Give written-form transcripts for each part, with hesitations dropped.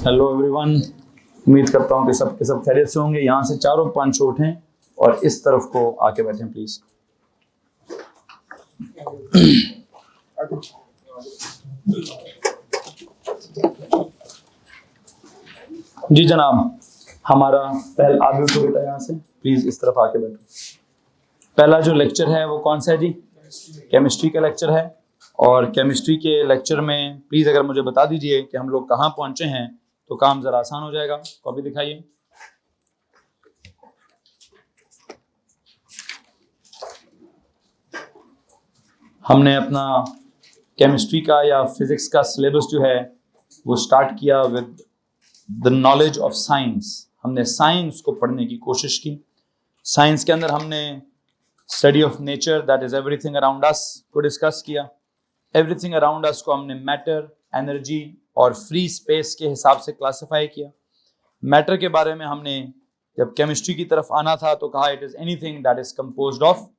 Hello everyone, उम्मीद करता हूँ कि सब के सब खैरियत से होंगे। यहाँ से चारों पांच उठें और इस तरफ को आके बैठें प्लीज। जी जनाब, हमारा पहला आप भी उठो बेटा, यहाँ से प्लीज इस तरफ आके बैठो। पहला जो लेक्चर है वो कौन सा है जी? केमिस्ट्री का लेक्चर है। और केमिस्ट्री के लेक्चर में प्लीज अगर मुझे बता दीजिए कि हम लोग कहाँ पहुंचे हैं तो काम जरा आसान हो जाएगा। कॉपी दिखाइए। हमने अपना केमिस्ट्री का या फिजिक्स का सिलेबस जो है वो स्टार्ट किया with the knowledge of science. हमने साइंस को पढ़ने की कोशिश की। साइंस के अंदर हमने study of nature, that is everything around us, को डिस्कस किया। एवरीथिंग अराउंड अस को हमने मैटर, एनर्जी और फ्री स्पेस के हिसाब से क्लासिफाई किया। मैटर के बारे में हमने जब केमिस्ट्री की तरफ आना था तो कहा it is anything that is composed of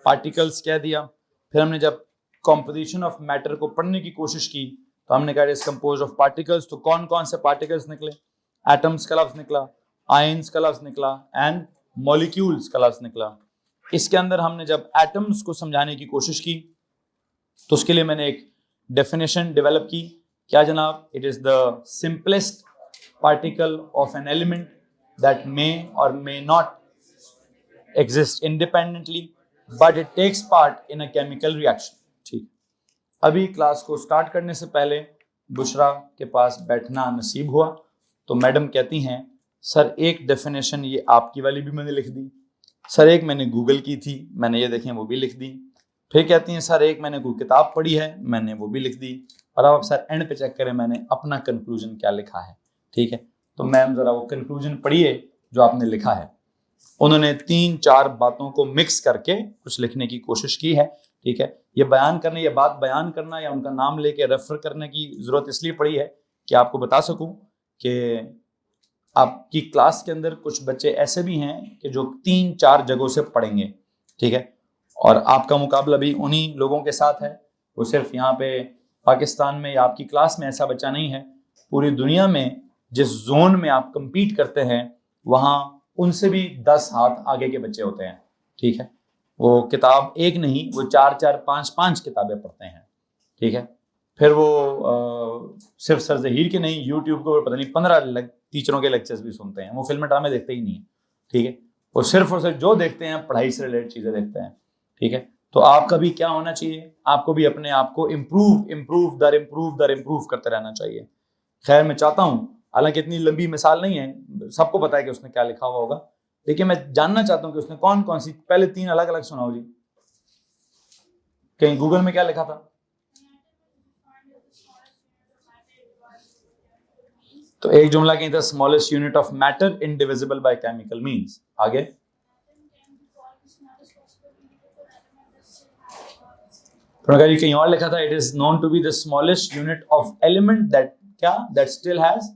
particles कह दिया। फिर हमने जब कॉम्पोजिशन ऑफ मैटर को पढ़ने की कोशिश की तो हमने कहा it is composed of particles. तो कौन कौन से पार्टिकल्स निकले? एटम्स का लफ्ज निकला, आयंस का लफ्ज निकला एंड मॉलिक्यूल्स का लफ्ज निकला। इसके अंदर हमने जब एटम्स को समझाने की कोशिश की तो उसके लिए मैंने एक डेफिनेशन डेवलप की। क्या जनाब? It is the simplest particle of an element that may or may not exist independently but it takes part in a chemical reaction. ठीक, अभी क्लास को स्टार्ट करने से पहले बुशरा के पास बैठना नसीब हुआ तो मैडम कहती हैं सर एक डेफिनेशन ये आपकी वाली भी मैंने लिख दी, सर एक मैंने गूगल की थी, मैंने ये देखें वो भी लिख दी। फिर कहती हैं सर एक मैंने कोई किताब पढ़ी है, मैंने वो भी लिख दी। और अब सर एंड पे चेक करें मैंने अपना कंक्लूजन क्या लिखा है। ठीक है, तो मैम जरा वो कंक्लूजन पढ़िए जो आपने लिखा है। उन्होंने 3-4 बातों को मिक्स करके कुछ लिखने की कोशिश की है। ठीक है, ये बात बयान करना या उनका नाम लेके रेफर करने की जरूरत इसलिए पड़ी है कि आपको बता सकूं कि आपकी क्लास के अंदर कुछ बच्चे ऐसे भी हैं कि जो 3-4 जगहों से पढ़ेंगे। ठीक है, और आपका मुकाबला भी उन्हीं लोगों के साथ है। वो सिर्फ यहाँ पे पाकिस्तान में या आपकी क्लास में ऐसा बच्चा नहीं है, पूरी दुनिया में जिस जोन में आप compete करते हैं वहाँ उनसे भी 10 हाथ आगे के बच्चे होते हैं। ठीक है, वो किताब एक नहीं, वो 4-4, 5-5 किताबें पढ़ते हैं। ठीक है, फिर वो सिर्फ सर ज़हीर के नहीं, यूट्यूब को पता नहीं 15 टीचरों के लेक्चर्स भी सुनते हैं। वो फिल्म ड्रामे देखते ही नहीं है। ठीक है, वो सिर्फ और सिर्फ जो देखते हैं पढ़ाई से रिलेटेड चीज़ें देखते हैं। ठीक है, तो आपका भी क्या होना चाहिए? आपको भी अपने आप को इम्प्रूव करते रहना चाहिए। खैर मैं चाहता हूँ, हालांकि इतनी लंबी मिसाल नहीं है, सबको पता है कि उसने क्या लिखा हुआ होगा, लेकिन मैं जानना चाहता हूँ कि उसने कौन कौन सी पहले 3 अलग अलग सुनाओ जी। कहीं गूगल में क्या लिखा था? तो एक जुमला कहीं था smallest unit of matter indivisible by chemical means. आगे जी कहीं और लिखा था it is known to be the smallest unit of element that क्या that still has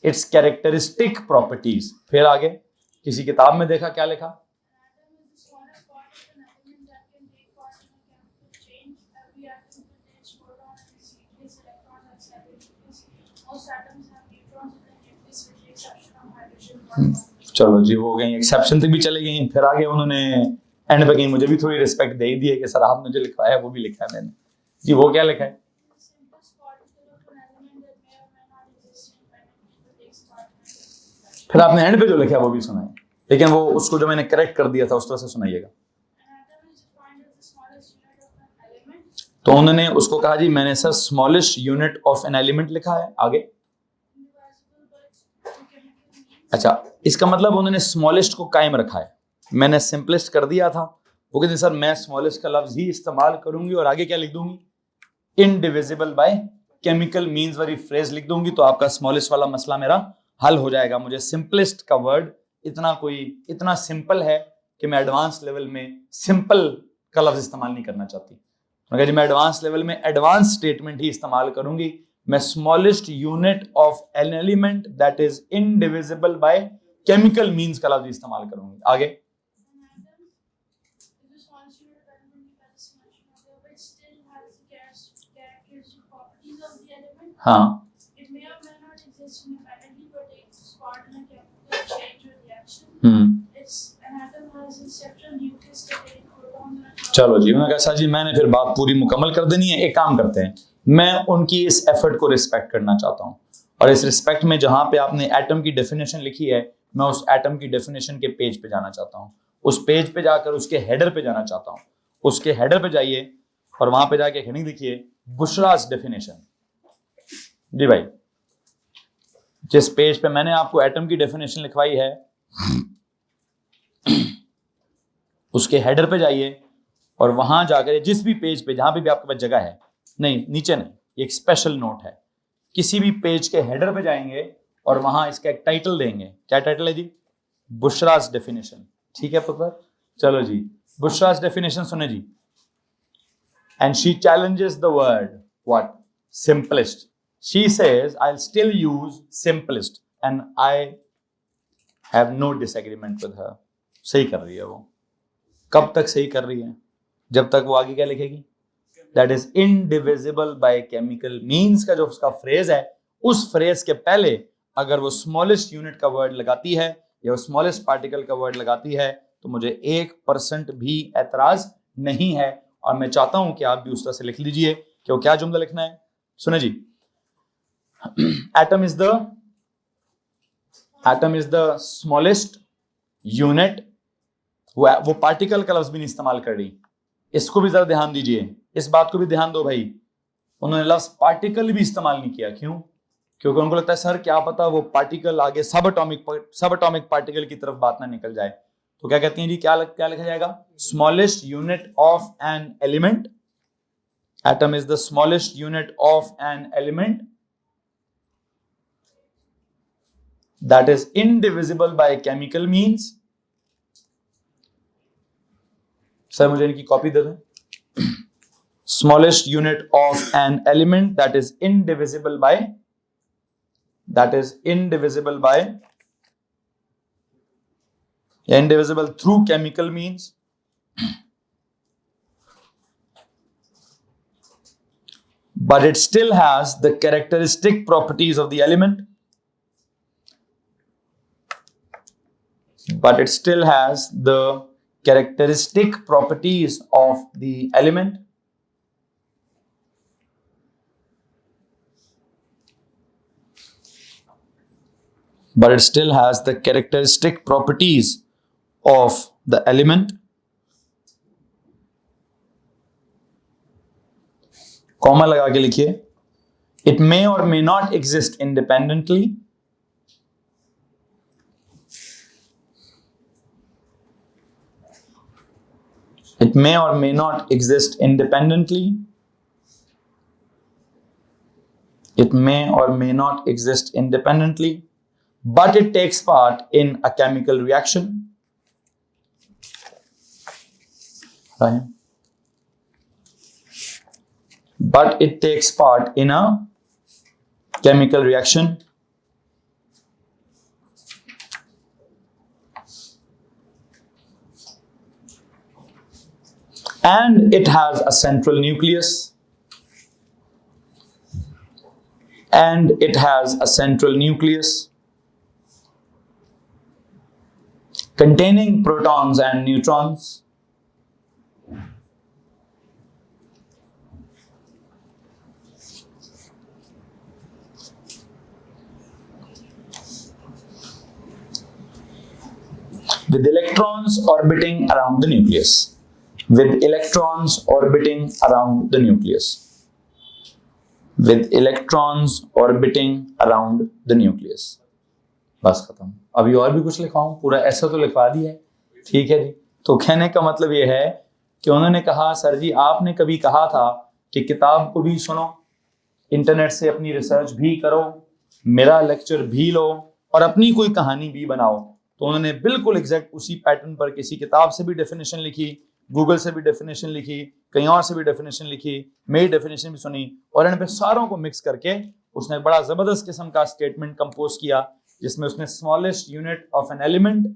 its characteristic properties. फिर आगे किसी किताब में देखा क्या लिखा? चलो जी, वो गई एक्सेप्शन तक भी चले गई। फिर आगे उन्होंने एंड पे कहीं मुझे भी थोड़ी रिस्पेक्ट दे दी है कि सर आपने जो लिखवाया है वो भी लिखा है मैंने। जी वो क्या लिखा है? फिर आपने एंड पे जो लिखा है वो भी सुनाए, लेकिन वो उसको जो मैंने करेक्ट कर दिया था उस तरह से सुनाइएगा। तो उन्होंने उसको कहा जी मैंने sir smallest unit of an element लिखा है। आगे अच्छा, इसका मतलब उन्होंने स्मॉलेस्ट को कायम रखा है, मैंने सिंपलेस्ट कर दिया था। वो कहते सर मैं स्मॉलेस्ट का लफ्ज ही इस्तेमाल करूंगी और आगे क्या लिख दूंगी? इनडिविजिबल बाय केमिकल मींस वाली फ्रेज लिख दूंगी तो आपका स्मॉलेस्ट वाला मसला मेरा हल हो जाएगा। मुझे सिंपलेस्ट का वर्ड इतना सिंपल है कि मैं एडवांस लेवल में सिंपल का लफ्ज इस्तेमाल नहीं करना चाहती, मगर जी मैं एडवांस लेवल में एडवांस स्टेटमेंट ही इस्तेमाल करूंगी। मैं smallest unit of an element that is indivisible by chemical means का लफ्ज इस्तेमाल करूंगी। आगे हाँ, चलो जी, उन्होंने कहा सर जी मैंने फिर बात पूरी मुकम्मल कर देनी है, एक काम करते हैं, मैं उनकी इस एफर्ट को रिस्पेक्ट करना चाहता हूं, और इस रिस्पेक्ट में जहां पे आपने एटम की डेफिनेशन लिखी है, मैं उस एटम की डेफिनेशन के पेज पे जाना चाहता हूं, उस पेज पे जाकर उसके हेडर पे जाना चाहता हूं, उसके हेडर पे जाइए और वहां पे जाके हेडिंग लिखिए बुशराज डेफिनेशन। जी भाई, जिस पेज पे मैंने आपको एटम की डेफिनेशन लिखवाई है उसके हेडर पे जाइए और वहां जाकर जिस भी पेज पे जहां पे भी आपके पास जगह है, नहीं नीचे नहीं, एक स्पेशल नोट है, किसी भी पेज के हेडर पे जाएंगे और वहां इसका एक टाइटल देंगे। क्या टाइटल है जी? बुशराज डेफिनेशन। ठीक है पुत्र, चलो जी, बुशराज डेफिनेशन सुने जी। And she challenges the word what? Simplest. She says I will still use simplest and I have no disagreement with her. सही कर रही है वो। कब तक सही कर रही है? जब तक वो आगे क्या लिखेगी? That is indivisible by chemical means का जो उसका फ्रेज है, उस फ्रेज के पहले अगर वो स्मॉलेस्ट यूनिट का वर्ड लगाती है या स्मॉलेस्ट पार्टिकल का वर्ड लगाती है तो मुझे 1% भी एतराज नहीं है। और मैं चाहता हूं कि आप भी उस तरह से लिख लीजिए कि वो क्या जुमला लिखना है। सुने जी, atom is the smallest unit. वो पार्टिकल का लफ्ज भी नहीं इस्तेमाल कर रही, इसको भी जरा ध्यान दीजिए, इस बात को भी ध्यान दो भाई। उन्होंने लफ्ज पार्टिकल भी इस्तेमाल नहीं किया। क्यों? क्योंकि उनको लगता है सर क्या पता वो पार्टिकल आगे सब एटॉमिक पार्टिकल की तरफ बात ना निकल जाए। तो क्या कहती हैं जी, क्या लिखा जाएगा? Smallest unit of an element. Atom is the smallest unit of an element that is indivisible by chemical means. Sir मुझे इनकी कॉपी दे दें। Smallest unit of an element that is indivisible through chemical means, but it still has the characteristic properties of the element. But it still has the characteristic properties of the element. But it still has the characteristic properties of the element. Comma लगा के लिखिए, it may or may not exist independently. It may or may not exist independently. It may or may not exist independently, but it takes part in a chemical reaction. Right? But it takes part in a chemical reaction. And it has a central nucleus. And it has a central nucleus containing protons and neutrons. With electrons orbiting around the nucleus. With electrons orbiting around the nucleus. With electrons orbiting around the nucleus. बस खत्म। अभी और भी कुछ लिखवाऊं? पूरा ऐसा तो लिखवा दिया है, ठीक है जी। तो कहने का मतलब ये है कि उन्होंने कहा सर जी आपने कभी कहा था कि किताब को भी सुनो, इंटरनेट से अपनी रिसर्च भी करो, मेरा लेक्चर भी लो और अपनी कोई कहानी भी बनाओ। तो उन्होंने बिल्कुल एग्जैक्ट उसी पैटर्न पर किसी किताब से भी डेफिनेशन लिखी, गूगल से भी डेफिनेशन लिखी, कहीं और से भी डेफिनेशन लिखी, मेरी डेफिनेशन भी सुनी और इन पे सारों को मिक्स करके उसने बड़ा जबरदस्त किस्म का स्टेटमेंट कंपोज किया जिसमें उसने smallest unit of an element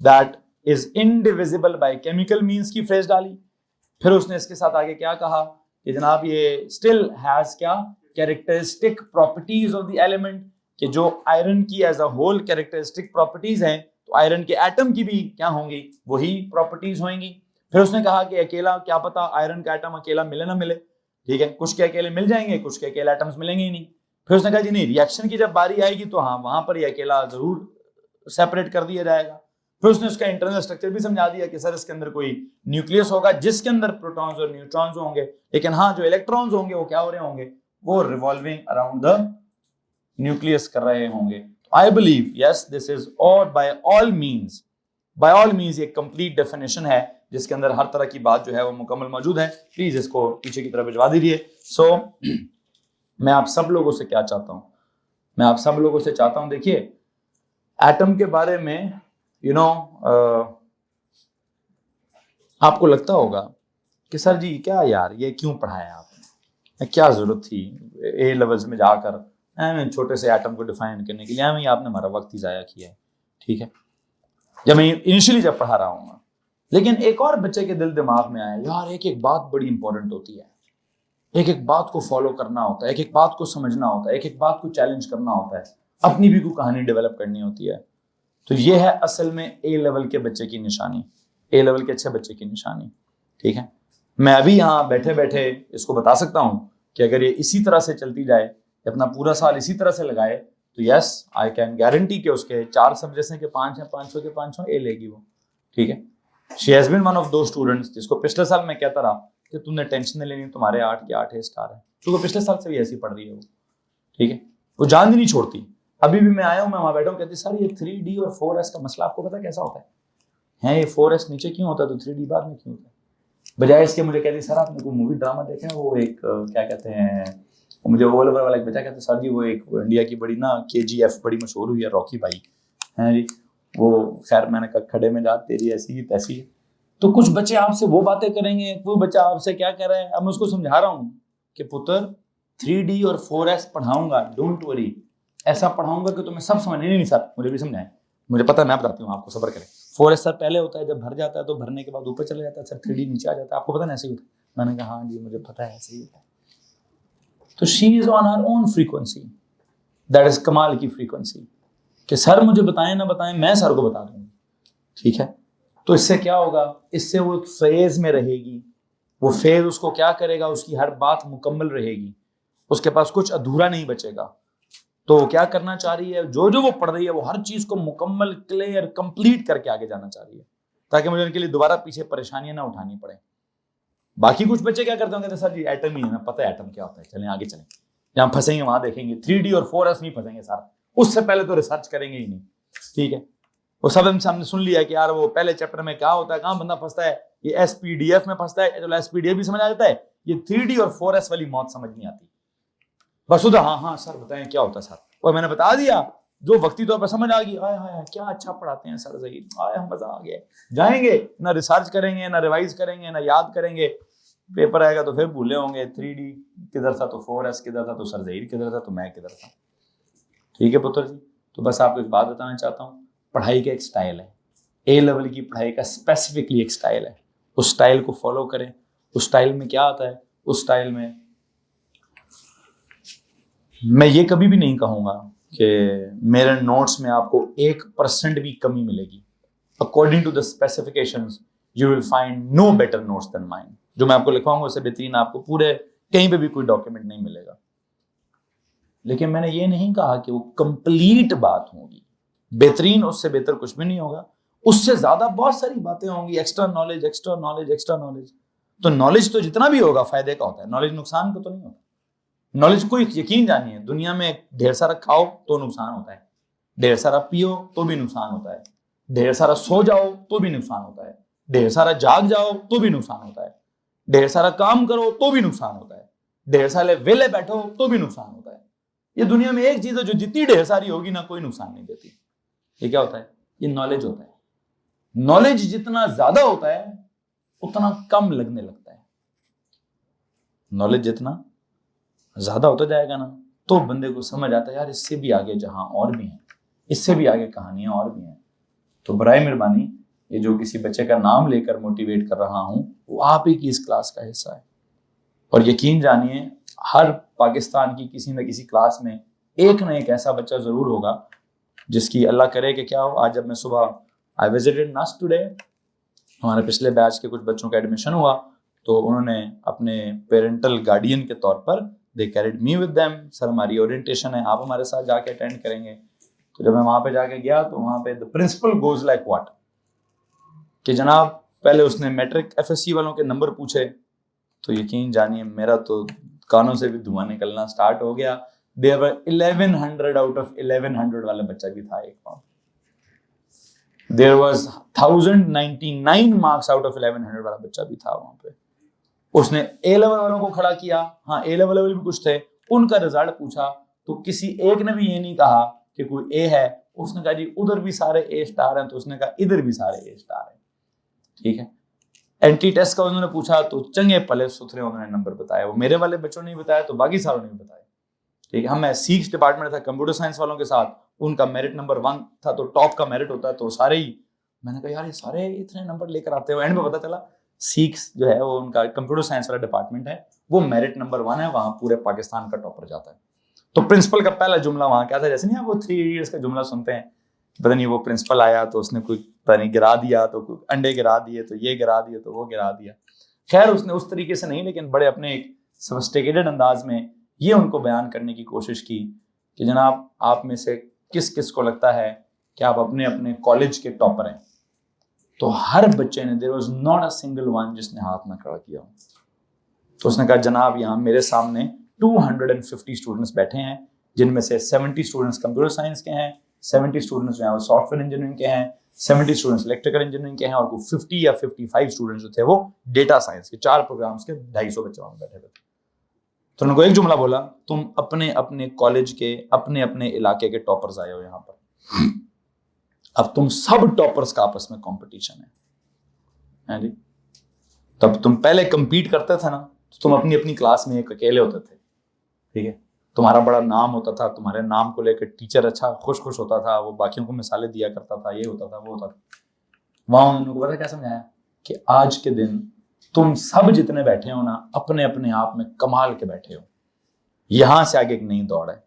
that is indivisible by chemical means की फ्रेज डाली। फिर उसने इसके साथ आगे क्या कहा कि जनाब ये स्टिल हैज क्या characteristic properties of the element, कि जो आयरन की as a whole characteristic properties हैं तो आयरन के एटम की भी क्या होंगी, वही प्रॉपर्टीज होंगी। फिर उसने कहा कि अकेला क्या पता आयरन का एटम अकेला मिले ना मिले, ठीक है, कुछ के अकेले मिल जाएंगे, कुछ के अकेले एटम्स मिलेंगे ही नहीं। फिर उसने कहा जी नहीं, रिएक्शन की जब बारी आएगी तो हाँ वहां पर ये अकेला जरूर सेपरेट कर दिया जाएगा। फिर उसने उसका इंटरनल स्ट्रक्चर भी समझा दिया कि सर इसके अंदर कोई न्यूक्लियस होगा जिसके अंदर प्रोटॉन्स और न्यूट्रॉन्स होंगे, लेकिन हाँ जो इलेक्ट्रॉन्स होंगे वो क्या हो रहे होंगे, वो रिवॉल्विंग अराउंड द न्यूक्लियस कर रहे होंगे। I believe yes this is और बाय ऑल मीन्स ये कंप्लीट डेफिनेशन है जिसके अंदर हर तरह की बात जो है वो मुकम्मल मौजूद है। प्लीज इसको पीछे की तरफ भिजवा दीजिए। सो मैं आप सब लोगों से क्या चाहता हूं, मैं आप सब लोगों से चाहता हूं, देखिए एटम के बारे में आपको लगता होगा कि सर जी क्या यार ये क्यों पढ़ाया आपने, क्या जरूरत थी ए लेवल्स में जाकर छोटे से एटम को डिफाइन करने के लिए, आपने हमारा वक्त ही जाया किया है, ठीक है, जब मैं इनिशियली जब पढ़ा रहा हूँ। लेकिन एक और बच्चे के दिल दिमाग में आया यार एक एक बात बड़ी इंपॉर्टेंट होती है, एक एक बात को फॉलो करना होता है, एक एक बात को समझना होता है, एक एक बात को चैलेंज करना होता है, अपनी भी कोई कहानी डेवलप करनी होती है। तो ये है असल में ए लेवल के बच्चे की निशानी, ए लेवल के अच्छे बच्चे की निशानी, ठीक है। मैं अभी यहाँ बैठे बैठे इसको बता सकता हूँ कि अगर ये इसी तरह से चलती जाए, अपना पूरा साल इसी तरह से लगाए, तो यस आई कैन गारंटी कि उसके 4 सब्जेक्ट्स हैं कि 5 हैं, 500 के 500 ए लेगी वो, ठीक है। She has been one of those students जिसको पिछले साल मैं कहता रहा कि तुमने टेंशन नहीं लेनी, तुम्हारे 8 के 8 स्टार है, क्योंकि पिछले साल से भी ऐसी पढ़ रही है वो, ठीक है, वो जान ही नहीं छोड़ती। अभी भी मैं आया हूँ, मैं वहां बैठा हूँ, कहती सर ये 3D और 4S का मसला आपको पता कैसा होता है ये 4S नीचे क्यों होता है तो 3D बाद में क्यों होता है, बजाय इसके मुझे कहती सर आपने कोई मूवी ड्रामा देखा है, वो एक क्या कहते हैं, मुझे वो लेवल वाला एक बच्चा कहता सर जी वो एक इंडिया की बड़ी ना KGF बड़ी मशहूर हुई है, रॉकी भाई है जी, वो खैर मैंने कहा खड़े में जा तेरी ऐसी ही तैसी है। तो कुछ बच्चे आपसे वो बातें करेंगे, कोई बच्चा आपसे क्या कह रहा है, अब मैं उसको समझा रहा हूँ कि पुत्र 3D और 4S पढ़ाऊंगा, डोंट वरी, ऐसा पढ़ाऊंगा कि तुम्हें सब समझ नहीं सर मुझे भी समझाएं, मुझे पता मैं बताती हूँ आपको, सब्र करें। 4S सर पहले होता है जब भर जाता है तो भरने के बाद ऊपर चला जाता है, सर 3D नीचे आ जाता है, आपको पता ना ऐसे ही होता है। मैंने कहा हाँ जी मुझे पता है ऐसे ही होता है। तो she is on her own frequency, that is कमाल की फ्रीक्वेंसी कि सर मुझे बताएं ना बताएं मैं सर को बता दूंगी, ठीक है। तो इससे क्या होगा, इससे वो एक फेज में रहेगी, वो फेज उसको क्या करेगा, उसकी हर बात मुकम्मल रहेगी, उसके पास कुछ अधूरा नहीं बचेगा। तो वो क्या करना चाह रही है, जो जो वो पढ़ रही है वो हर चीज को मुकम्मल क्लियर कंप्लीट करके आगे जाना चाह रही है, ताकि मुझे उनके लिए दोबारा पीछे परेशानियां ना उठानी पड़े। बाकी कुछ बच्चे क्या करते होंगे, सर जी एटम ही है ना, पता है एटम क्या होता है, चलें आगे चलें, जहां फंसेंगे वहां देखेंगे, 3D और 4S नहीं फंसेंगे सर, उससे पहले तो रिसर्च करेंगे ही नहीं, ठीक है। वो सब हमने सुन लिया कि यार वो पहले चैप्टर में क्या होता है, कहां बंदा फंसता है, ये SPDF में फंसता है, चलो SPDF भी समझ आ जाता है, ये 3D और 4S वाली मौत समझ नहीं आती। बस उधर हाँ सर बताएं क्या होता है सर, और मैंने बता दिया, जो वक्ती तौर पर समझ आ गई, आय हाय क्या अच्छा पढ़ाते हैं सर सही, आय हम मजा आ गया, जाएंगे ना रिसर्च करेंगे ना रिवाइज करेंगे ना याद करेंगे, पेपर आएगा तो फिर भूले होंगे 3D किधर था तो 4S किधर था तो सर जहीर किधर था तो मैं किधर था, ठीक है पुत्र जी। तो बस आपको एक बात बताना चाहता हूँ, पढ़ाई का एक स्टाइल है, ए लेवल की पढ़ाई का स्पेसिफिकली एक स्टाइल है, उस स्टाइल को फॉलो करें। उस स्टाइल में क्या आता है, उस स्टाइल में मैं ये कभी भी नहीं कहूँगा कि मेरे नोट्स में आपको 1% भी कमी मिलेगी। According to the specifications you will find no better notes than mine. जो मैं आपको लिखवाऊंगा उससे बेहतरीन आपको पूरे कहीं पे भी कोई डॉक्यूमेंट नहीं मिलेगा। लेकिन मैंने ये नहीं कहा कि वो कंप्लीट बात होगी, बेहतरीन उससे बेहतर कुछ भी नहीं होगा, उससे ज्यादा बहुत सारी बातें होंगी, extra knowledge extra knowledge extra knowledge. तो नॉलेज तो जितना भी होगा फायदे का होता है, नॉलेज नुकसान का तो नहीं होता। नॉलेज को यकीन जानिए, दुनिया में ढेर सारा खाओ तो नुकसान होता है, ढेर सारा पियो तो भी नुकसान होता है, ढेर सारा सो जाओ तो भी नुकसान होता है, ढेर सारा जाग जाओ तो भी नुकसान होता है, ढेर सारा काम करो तो भी नुकसान होता है, ढेर सारे वेले बैठो तो भी नुकसान होता है। ये दुनिया में एक चीज है जो जितनी ढेर सारी होगी ना कोई नुकसान नहीं देती। ये क्या होता है, ये नॉलेज होता है। नॉलेज जितना ज्यादा होता है उतना कम लगने लगता है। नॉलेज जितना ज्यादा होता जाएगा ना तो बंदे को समझ आता है यार इससे भी आगे जहां और भी है, इससे भी आगे कहानियां और भी हैं। तो बराए मेहरबानी ये जो किसी बच्चे का नाम लेकर मोटिवेट कर रहा हूं वो आप ही की इस क्लास का हिस्सा है। और यकीन जानिए हर पाकिस्तान की किसी न किसी क्लास में एक ना एक ऐसा बच्चा जरूर होगा जिसकी अल्लाह करे कि क्या हो। आज जब मैं सुबह आई विजिटेड नास टुडे हमारे पिछले बैच के कुछ बच्चों का एडमिशन हुआ तो उन्होंने अपने पेरेंटल गार्डियन के तौर पर दे carried me with them, sir हमारी ओरिएंटेशन है, आप हमारे साथ जाके अटेंड करेंगे। तो जब मैं वहां पे जाके गया तो वहां पे the principal goes like what कि जनाब पहले उसने मैट्रिक एफएससी वालों के नंबर पूछे, तो यकीन जानिए मेरा तो कानों से भी धुआं निकलना स्टार्ट हो गया। देयर वर 1100 आउट ऑफ 1100 वाला बच्चा भी था एक वहां। There was 1099 marks out of 1100 वाला बच्चा भी था वहां पे। उसने ए लेवल वालों को खड़ा किया, हाँ ए लेवल वाले भी कुछ थे, उनका रिजल्ट पूछा तो किसी एक ने भी ये नहीं कहा कि कोई ए है, उसने कहा जी उधर भी सारे ए स्टार हैं, तो उसने कहा इधर भी सारे ए स्टार हैं। ठीक है, एंटी टेस्ट का उन्होंने पूछा तो चंगे पले सुथरे उन्होंने नंबर बताया, वो मेरे वाले बच्चों ने बताया तो बाकी सारों ने भी बताया। ठीक है, हम मैं सीक्स डिपार्टमेंट था कंप्यूटर साइंस वालों के साथ, उनका मेरिट नंबर 1 था तो टॉप का मेरिट होता है, तो सारे ही मैंने कहा यार ये सारे इतने नंबर लेकर आते हैं। एंड में पता चला सीक्स जो है वो उनका कंप्यूटर साइंस वाला डिपार्टमेंट है, वो मेरिट नंबर 1 है, वहां पूरे पाकिस्तान का टॉपर जाता है। तो प्रिंसिपल का पहला जुमला वहां क्या था, जैसे नहीं आप वो 3 इडियट्स का जुमला सुनते हैं, पता नहीं वो प्रिंसिपल आया तो उसने कोई पता नहीं गिरा दिया, तो कोई अंडे गिरा दिए, तो ये गिरा दिया, तो वो गिरा दिया। खैर उसने उस तरीके से नहीं, लेकिन बड़े अपने एक सोफिस्टिकेटेड अंदाज में ये उनको बयान करने की कोशिश की कि जनाब आप में से किस किस को लगता है कि आप अपने अपने कॉलेज के टॉपर हैं। तो हर बच्चे ने, there was not a single one जिसने हाथ ना खड़ा किया। तो उसने कहा जनाब यहाँ मेरे सामने 250 स्टूडेंट्स बैठे हैं, जिनमें से 70 स्टूडेंट्स कंप्यूटर साइंस के हैं, 70 स्टूडेंट्स जो है वो सॉफ्टवेयर इंजीनियरिंग के हैं, 70 स्टूडेंट्स इलेक्ट्रिकल इंजीनियरिंग के हैं, और 50 या 55 स्टूडेंट्स जो थे वो डेटा साइंस के, 4 प्रोग्राम्स के 250 बच्चे वहां बैठे थे। तो उनको एक जुमला बोला, तुम अपने अपने कॉलेज के अपने अपने इलाके के टॉपर्स आए हो यहाँ पर, अब तुम सब टॉपर्स का आपस में कंपटीशन है जी। तब तुम पहले compete करते थे ना, तो तुम अपनी अपनी क्लास में एक अकेले होते थे। ठीक है, तुम्हारा बड़ा नाम होता था, तुम्हारे नाम को लेकर टीचर अच्छा खुश होता था, वो बाकियों को मिसालें दिया करता था, ये होता था वो होता था। वहां उन्होंने पता क्या समझाया कि आज के दिन तुम सब जितने बैठे हो ना, अपने अपने आप में कमाल के बैठे हो, यहां से आगे एक नई दौड़ है।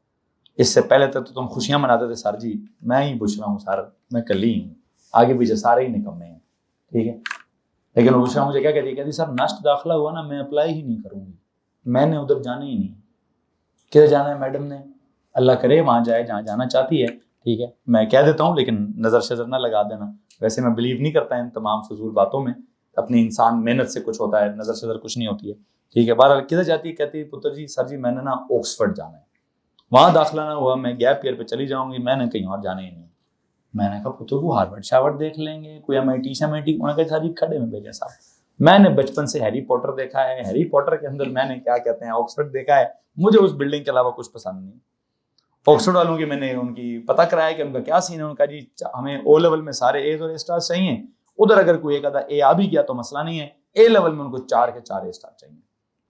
इससे पहले तक तो तुम खुशियां मनाते थे, सर जी मैं ही पूछ रहा हूँ सर, मैं कल ही हूँ, आगे पीछे सारे ही निकम्मे हैं। ठीक है, लेकिन उषा मुझे क्या कहती सर नस्ट दाखिला हुआ ना, मैं अप्लाई ही नहीं करूंगी, मैंने उधर जाना ही नहीं। किधर जाना है मैडम ने, अल्लाह करे वहां जाए जहाँ जाना चाहती है। ठीक है, मैं कह देता हूँ लेकिन नजर शजर ना लगा देना, वैसे मैं बिलीव नहीं करता इन तमाम फजूल बातों में, अपनी इंसान मेहनत से कुछ होता है, नजर शजर कुछ नहीं होती है। ठीक है, बहरहाल किधर जाती है, कहती है पुत्र जी सर जी मैंने ना ऑक्सफर्ड जाना है, वहां दाखिला ना हुआ, मैं गैप ईयर पे चली जाऊंगी, मैंने कहीं और जाना ही नहीं। मैंने कहा पुत्र को हार्वर्ड शावर्ड देख लेंगे, कोई MIT शमिटी, उन्होंने कहा जी खड़े में भेजा साहब, मैंने बचपन से हैरी पॉटर देखा है, हैरी पॉटर के अंदर मैंने क्या कहते हैं ऑक्सफर्ड देखा है, मुझे उस बिल्डिंग के अलावा कुछ पसंद नहीं। ऑक्सफोर्ड वालों की मैंने उनकी पता कराया कि उनका क्या सीन है, उनका जी हमें O लेवल में सारे ए और ए स्टार चाहिए, उधर अगर कोई एक आधा ए आ भी गया तो मसला नहीं है, ए लेवल में उनको 4 के 4 ए स्टार चाहिए।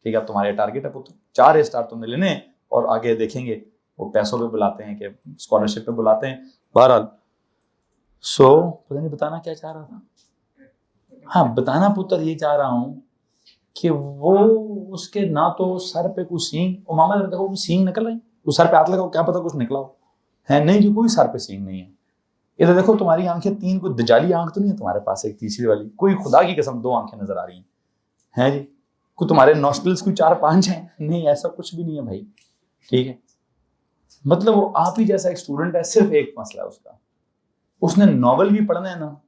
ठीक है, तुम्हारे टारगेट है पुत्र, 4 ए स्टार तुमने लेने, और आगे देखेंगे वो पैसों पे बुलाते हैं कि स्कॉलरशिप पे बुलाते हैं। बहरहाल पता नहीं बताना क्या चाह रहा था, हाँ बताना पुत्र ये चाह रहा हूँ कि वो उसके ना तो सर पे कुछ सींग, और मामा देखो सींग निकल रही, उस सर पे हाथ लगाओ क्या पता कुछ निकला हो, है नहीं जी कोई सर पे सींग नहीं है। इधर देखो तुम्हारी आंखें 3, कोई दजाली आंख तो नहीं है तुम्हारे पास, एक तीसरी वाली, कोई खुदा की कसम 2 आंखें नजर आ रही हैं जी, कोई तुम्हारे नॉस्ट्रल्स कोई 4-5 हैं, नहीं ऐसा कुछ भी नहीं है भाई। ठीक है, मतलब वो आप ही जैसा एक स्टूडेंट है, सिर्फ एक मसला है उसका, उसने नॉवल भी पढ़ना है ना,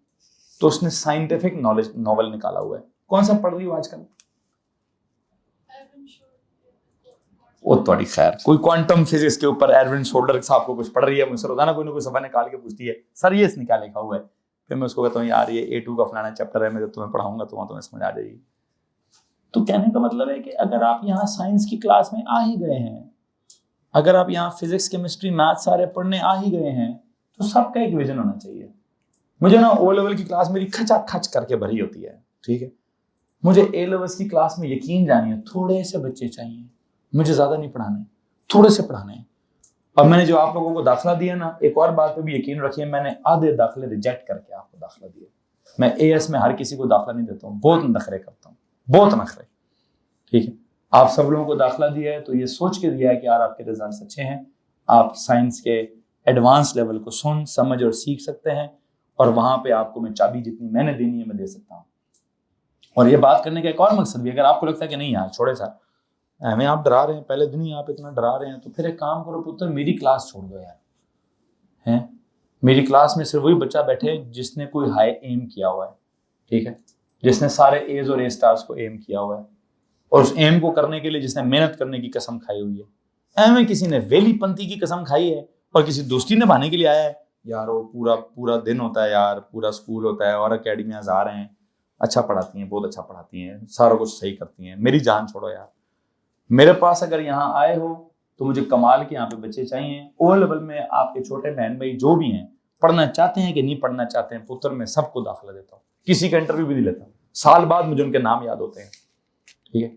तो उसने साइंटिफिक नॉलेज नॉवल निकाला हुआ है। कौन सा पढ़ रही हो आजकल? वो थोड़ी खैर कोई क्वांटम फिजिक्स के ऊपर एरविन शोल्डर साहब को कुछ पढ़ रही है, मुझसे रोजाना कोई ना कोई सफा निकाल के पूछती है सर ये इसने क्या लिखा हुआ है, फिर मैं उसको कहता हूँ यार ये A2 का फलाना चैप्टर है, मैं जब तुम्हें पढ़ाऊंगा तो वहां तुम्हें समझ आ जाएगी। तो कहने का मतलब है कि अगर आप यहाँ साइंस की क्लास में आ ही गए हैं, अगर आप यहाँ फिजिक्स केमिस्ट्री मैथ सारे पढ़ने आ ही गए हैं, तो सबका एक विजन होना चाहिए। मुझे ना O लेवल की क्लास मेरी खचा खच करके भरी होती है। ठीक है, मुझे A लेवल की क्लास में यकीन जानिए थोड़े से बच्चे चाहिए, मुझे ज्यादा नहीं पढ़ाने, थोड़े से पढ़ाने। और मैंने जो आप लोगों को दाखिला दिया ना, एक और बात पे भी यकीन रखिए, मैंने आधे दाखिले रिजेक्ट करके आपको दाखिला दिया। मैं AS में हर किसी को दाखिला नहीं देता हूँ, बहुत नखरे करता हूँ, बहुत नखरे। ठीक है, आप सब लोगों को दाखिला दिया है तो ये सोच के दिया है कि यार आपके रिजल्ट अच्छे हैं, आप साइंस के एडवांस लेवल को सुन समझ और सीख सकते हैं, और वहां पे आपको मैं चाबी जितनी मैंने देनी है मैं दे सकता हूँ। और ये बात करने का एक और मकसद भी, अगर आपको लगता है कि नहीं यार छोड़े सर, हमें आप डरा रहे हैं, पहले दिन ही आप इतना डरा रहे हैं, तो फिर एक काम करो पुत्र, मेरी क्लास छोड़ दो यार, हैं। मेरी क्लास में सिर्फ वही बच्चा बैठे जिसने कोई हाई एम किया हुआ है, ठीक है, जिसने सारे एज और ए स्टार्स को एम किया हुआ है, और उस एम को करने के लिए जिसने मेहनत करने की कसम खाई हुई है। एम में किसी ने वेली पंथी की कसम खाई है और किसी दोस्ती निभाने के लिए आया है, यार वो पूरा पूरा दिन होता है यार, पूरा स्कूल होता है और अकेडमियाज आ रहे हैं, अच्छा पढ़ाती हैं, बहुत अच्छा पढ़ाती हैं, सारा कुछ सही करती हैं, मेरी जान छोड़ो यार। मेरे पास अगर यहाँ आए हो तो मुझे कमाल के यहाँ पे बच्चे चाहिए। ओ लेवल में आपके छोटे बहन भाई जो भी हैं, पढ़ना चाहते हैं कि नहीं पढ़ना चाहते हैं, पुत्र मैं सबको दाखिला देता हूँ, किसी का इंटरव्यू भी नहीं लेता, साल बाद मुझे उनके नाम याद होते हैं, ठीक है।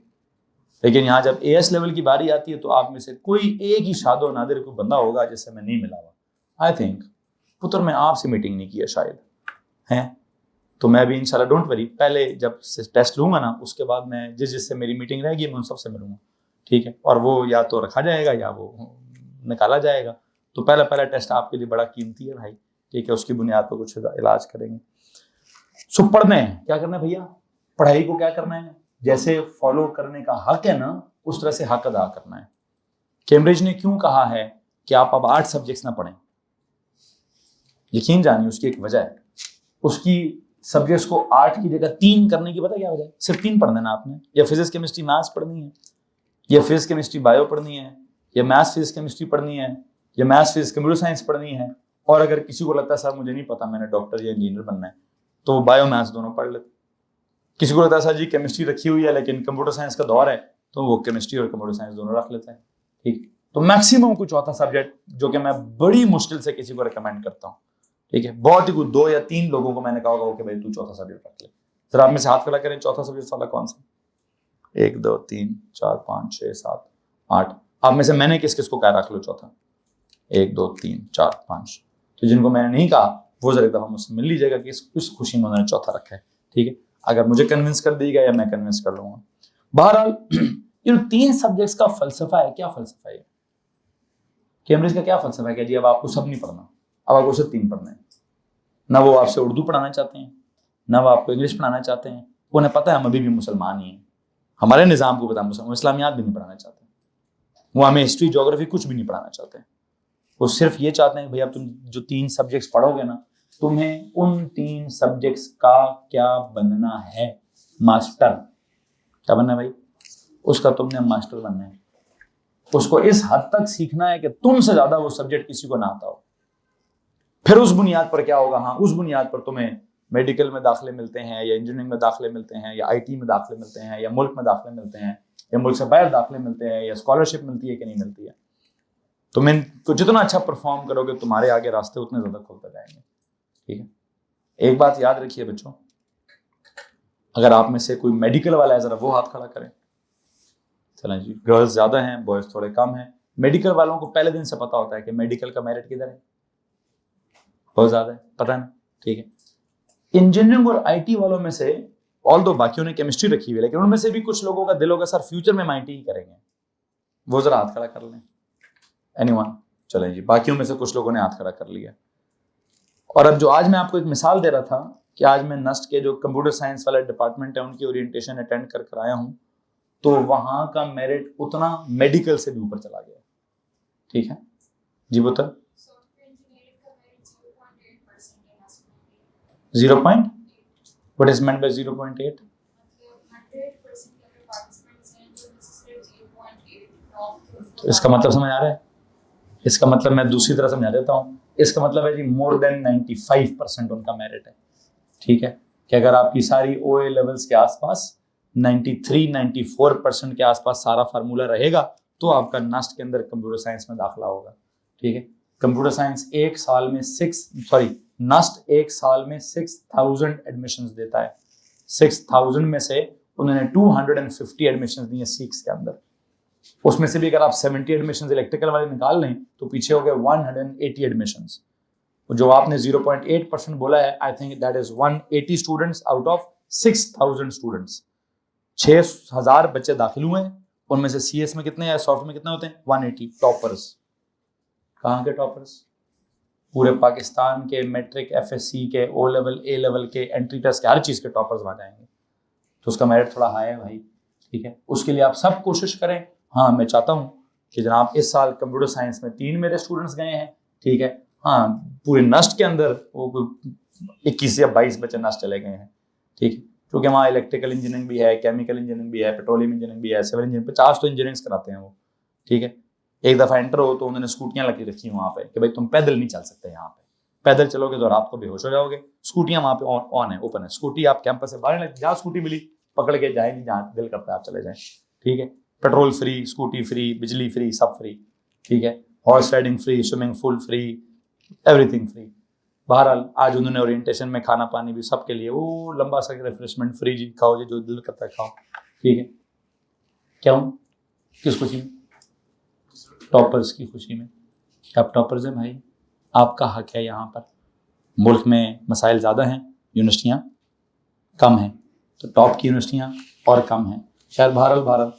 लेकिन यहाँ जब एएस लेवल की बारी आती है तो आप में से कोई एक ही शादो नादिर कोई बंदा होगा जिससे मैं नहीं मिला हुआ। आई थिंक पुत्र मैं आपसे मीटिंग नहीं किया शायद, हैं। तो मैं भी इंशाल्लाह, डोंट वरी, पहले जब टेस्ट लूंगा ना उसके बाद मैं जिससे मेरी मीटिंग रहेगी मैं उन सबसे मिलूंगा, ठीक है। और वो या तो रखा जाएगा या वो निकाला जाएगा। तो पहला टेस्ट आपके लिए बड़ा कीमती है भाई, ठीक है, उसकी बुनियाद पर कुछ इलाज करेंगे। सो पढ़ना है, क्या करना है भैया, पढ़ाई को क्या करना है, जैसे फॉलो करने का हक है ना उस तरह से हक अदा करना है। कैम्ब्रिज ने क्यों कहा है कि आप अब 8 सब्जेक्ट्स ना पढ़ें, यकीन जानिए उसकी एक वजह है। उसकी सब्जेक्ट्स को 8 की जगह 3 करने की पता क्या वजह है, सिर्फ 3 पढ़ना है ना आपने, या फिजिक्स केमिस्ट्री मैथ्स पढ़नी है, या फिजिक्स केमिस्ट्री बायो पढ़नी है, या मैथ्स फिजिक्स केमिस्ट्री पढ़नी है, या मैथ्स फिजिक्स कंप्यूटर साइंस पढ़नी है। और अगर किसी को लगता है सर मुझे नहीं पता मैंने डॉक्टर या इंजीनियर बनना है, तो बायो मैथ्स दोनों पढ़ लेते। किसी को लगता है सर जी केमिस्ट्री रखी हुई है लेकिन कंप्यूटर साइंस का दौर है, तो वो केमिस्ट्री और कंप्यूटर साइंस दोनों रख लेते हैं, ठीक। तो मैक्सिमम कोई चौथा सब्जेक्ट जो कि मैं बड़ी मुश्किल से किसी को रिकमेंड करता हूँ, ठीक है, बहुत ही कुछ 2 या 3 लोगों को मैंने कहा होगा कि भाई तू चौथा सब्जेक्ट रख ले। सर आप में से हाथ खड़ा करें, चौथा सब्जेक्ट वाला कौन सा? 1 2 3 4 5 6 7 8। आप में से मैंने किस किस को कहा रख लो चौथा? 1 2 3 4 5। तो जिनको मैंने नहीं कहा वो जरा एक दफा मुझसे मिल लीजिएगा कि किस खुशी में उन्होंने चौथा रखा है, ठीक है। अगर मुझे कन्विंस कर देगा या मैं कन्विंस कर लूंगा। बहरहाल ये 3 सब्जेक्ट्स का फलसफा है, क्या फलसफा है कैम्ब्रिज का, क्या फलसफा है कि जी अब आपको सब नहीं पढ़ना, अब आपको सिर्फ 3 पढ़ना है। ना वो आपसे उर्दू पढ़ाना चाहते हैं, ना वो आपको इंग्लिश पढ़ाना चाहते हैं, उन्हें पता है हम अभी भी मुसलमान ही हैं, हमारे निज़ाम को पता है मुसलमान, इस्लामियात भी नहीं पढ़ाना चाहते, वो हमें हिस्ट्री ज्योग्राफी कुछ भी नहीं पढ़ाना चाहते। वो सिर्फ ये चाहते हैं कि भैया तुम जो 3 सब्जेक्ट्स पढ़ोगे ना, तुम्हें उन 3 सब्जेक्ट्स का क्या बनना है, मास्टर। क्या बनना है भाई? उसका तुमने मास्टर बनना है। उसको इस हद तक सीखना है कि तुमसे ज्यादा वो सब्जेक्ट किसी को ना आता हो। फिर उस बुनियाद पर क्या होगा, हाँ उस बुनियाद पर तुम्हें मेडिकल में दाखिले मिलते हैं, या इंजीनियरिंग में दाखिले मिलते हैं, या आईटी में दाखिले मिलते हैं, या मुल्क में दाखिले मिलते हैं, या मुल्क से बाहर दाखिले मिलते हैं, या स्कॉलरशिप मिलती है कि नहीं मिलती है। तुम इनको जितना अच्छा परफॉर्म करोगे तुम्हारे आगे रास्ते उतने ज्यादा खुलते जाएंगे, ठीक है। एक बात याद रखिए बच्चों, अगर आप में से कोई मेडिकल वाला है जरा वो हाथ खड़ा करें। चलें जी, गर्ल्स ज्यादा हैं बॉयज थोड़े कम हैं। मेडिकल वालों को पहले दिन से पता होता है कि मेडिकल का मेरिट किधर है, बहुत ज्यादा है, पता है ना, ठीक है। इंजीनियरिंग और आईटी वालों में से ऑल दो बाकियों ने केमिस्ट्री रखी हुई है, लेकिन उनमें से भी कुछ लोगों का दिल होगा सर फ्यूचर में हम आईटी ही करेंगे, वो जरा हाथ खड़ा कर लें। एनीवन? चलें जी, बाकियों में से कुछ लोगों ने हाथ खड़ा कर लिया। और अब जो आज मैं आपको एक मिसाल दे रहा था कि आज मैं नस्ट के जो कंप्यूटर साइंस वाला डिपार्टमेंट है उनकी ओरिएंटेशन अटेंड कर आया हूं, तो वहां का मेरिट उतना मेडिकल से भी ऊपर चला गया, ठीक है जी। बता 0. What is meant by 0.8? तो इसका मतलब समझ आ रहा है? इसका मतलब मैं दूसरी तरह समझा देता हूँ। इसका मतलब है जी मोर देन 95% उनका मेरिट है, ठीक है। कि अगर आपकी सारी ओए लेवल्स के आसपास 93-94% के आसपास सारा फार्मूला रहेगा तो आपका नस्ट के अंदर कंप्यूटर साइंस में दाखिला होगा, ठीक है। कंप्यूटर साइंस एक साल में नस्ट एक साल में 6000 एडमिशंस देता है। 6000 में से उन्होंने 250 एडमिशंस दी है सीक्स के अंदर। उसमें से भी अगर आप 70 एडमिशंस इलेक्ट्रिकल वाले निकाल लें तो पीछे हो गए 180 एडमिशंस। जो आपने 0.8% बोला है, I think that is 180 students out of 6000 students. 6000 बच्चे दाखिल हुए हैं, उनमें से सीएस में कितने या सॉफ्ट में कितने होते हैं? 180 टॉपर्स। कहाँ के टॉपर्स? पूरे पाकिस्तान के, मैट्रिक, एफएससी के, ओ लेवल, ए लेवल के, एंट्री टेस्ट के, हर चीज के टॉपर्स वहां जाएंगे। तो उसका मेरिट थोड़ा हाई है भाई, ठीक है। उसके लिए आप सब कोशिश करें। हाँ, मैं चाहता हूँ कि जनाब इस साल कंप्यूटर साइंस में 3 मेरे स्टूडेंट्स गए हैं, ठीक है। हाँ, पूरे नस्ट के अंदर वो 21 या 22 बच्चे नस्ट चले गए हैं, ठीक है, क्योंकि वहाँ इलेक्ट्रिकल इंजीनियरिंग भी है, केमिकल इंजीनियरिंग भी है, पेट्रोलियम इंजीनियरिंग भी है, सिविल इंजीनियरिंग, 50 तो इंजीनियरिंग कराते हैं वो, ठीक है। एक दफ़ा एंटर हो तो उन्होंने स्कूटियाँ लगी रखी वहाँ पे कि भाई तुम पैदल नहीं चल सकते, यहाँ पे पैदल चलोगे तो रात को बेहोश हो जाओगे। स्कूटियाँ वहाँ पे ऑन है, ओपन है, स्कूटी आप कैंपस से बाहर लग, जहाँ स्कूटी मिली पकड़ के जाएंगे, जहाँ दिल करता है आप चले जाएं, ठीक है। पेट्रोल फ्री, स्कूटी फ्री, बिजली फ्री, सब फ्री, ठीक है। Horse riding free, swimming pool free, everything free. बहरहाल आज उन्होंने ओरिएंटेशन में खाना पानी भी सबके लिए, वो लंबा सा रिफ्रेशमेंट फ्री जी, खाओ जी जो दिल करता है खाओ, ठीक है। क्यों? किस खुशी में? टॉपर्स की खुशी में। आप टॉपर्स हैं भाई, आपका हक है। यहाँ पर मुल्क में मसाइल ज़्यादा हैं, यूनिवर्सिटियाँ कम हैं, तो टॉप की यूनिवर्सिटियाँ और कम हैं। शायद बहरहाल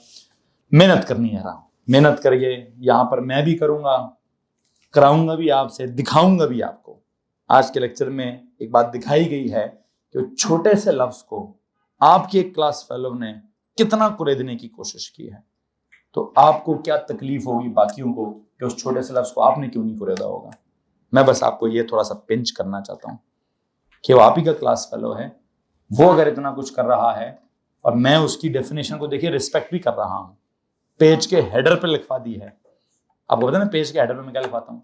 मेहनत करनी है, रहा मेहनत करिए। यहाँ पर मैं भी करूँगा, कराऊंगा भी आपसे, दिखाऊंगा भी आपको। आज के लेक्चर में एक बात दिखाई गई है कि छोटे से लफ्ज़ को आपकी एक क्लास फेलो ने कितना कुरेदने की कोशिश की है, तो आपको क्या तकलीफ होगी बाकियों को कि उस छोटे से लफ्ज़ को आपने क्यों नहीं कुरेदा होगा। मैं बस आपको ये थोड़ा सा पिंच करना चाहता हूँ कि वो आप ही का क्लास फेलो है, वो अगर इतना कुछ कर रहा है और मैं उसकी डेफिनेशन को देखिए रिस्पेक्ट भी कर रहा हूँ, पेज के हेडर पे लिखवा दी है। आपको पता है ना पेज के हेडर पे मैं क्या लिखवाता हूँ?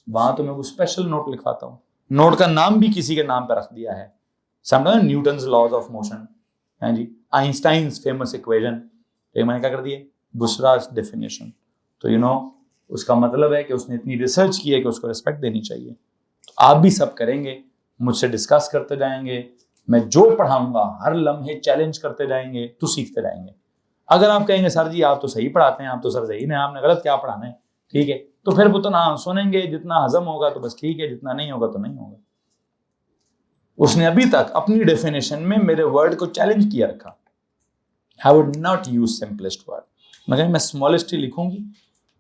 वहां तो मैं वो स्पेशल नोट लिखवाता हूँ, नोट का नाम भी किसी के नाम पे रख दिया है। समझो, न्यूटन्स लॉज ऑफ मोशन है जी, आइंस्टाइन्स फेमस इक्वेशन, तो मैंने क्या कर दिए? बुशराज डेफिनेशन। तो यू नो उसका मतलब है कि उसने इतनी रिसर्च की है कि उसको रिस्पेक्ट देनी चाहिए। तो आप भी सब करेंगे, मुझसे डिस्कस करते जाएंगे, मैं जो पढ़ाऊंगा हर लम्हे चैलेंज करते जाएंगे, तो सीखते जाएंगे। अगर आप कहेंगे सर जी आप तो सही पढ़ाते हैं, आप तो सर सही नहीं, आपने गलत क्या पढ़ाना है, ठीक है, तो फिर वो तो ना सुनेंगे, जितना हजम होगा तो बस ठीक है, जितना नहीं होगा तो नहीं होगा। उसने अभी तक अपनी डेफिनेशन में मेरे वर्ड को चैलेंज किया रखा। I would not use simplest word, मैं स्मॉलेस्ट ही लिखूंगी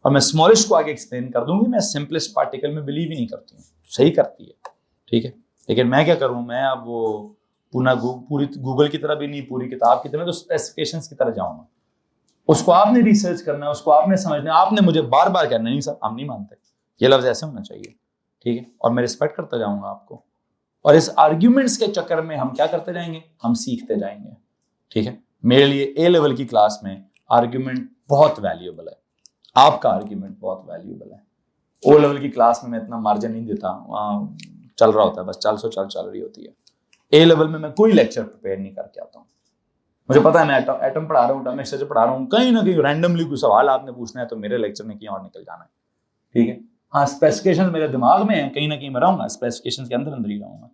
और मैं स्मॉलेस्ट को आगे एक्सप्लेन कर दूंगी। मैं सिंपलेस्ट पार्टिकल में बिलीव ही नहीं करती हूँ, सही करती है, ठीक है, लेकिन मैं क्या करूँ, मैं अब वो पूरी गूगल की तरह भी नहीं, पूरी किताब की तरह, तो स्पेसिफिकेशंस की तरह जाऊंगा। उसको आपने रिसर्च करना है, उसको आपने समझना है, आपने मुझे बार बार कहना नहीं सर हम नहीं मानते, ये लफ्ज ऐसे होना चाहिए, ठीक है, और मैं रिस्पेक्ट करता जाऊंगा आपको। और इस आर्ग्यूमेंट्स के चक्कर में हम क्या करते जाएंगे, हम सीखते जाएंगे, ठीक है। मेरे लिए ए लेवल की क्लास में आर्ग्यूमेंट बहुत वैल्यूएबल है, आपका आर्ग्यूमेंट बहुत वैल्यूएबल है। ओ लेवल की क्लास में मैं इतना मार्जिन नहीं देता, वहाँ चल रहा होता है, बस चल रही होती है। ए लेवल में मैं कोई लेक्चर प्रिपेयर नहीं करके आता हूँ। मुझे पता है मैं एटम पढ़ा रहा हूँ, एटॉमिक स्ट्रक्चर पढ़ा रहा हूँ, कहीं ना कहीं रैंडमली कोई सवाल आपने पूछना है तो मेरे लेक्चर में कहीं और निकल जाना है, ठीक है। हाँ, स्पेसिफिकेशन मेरे दिमाग में है, कहीं ना कहीं मैं रहूंगा स्पेसिफिकेशन के अंदर ही रहूंगा,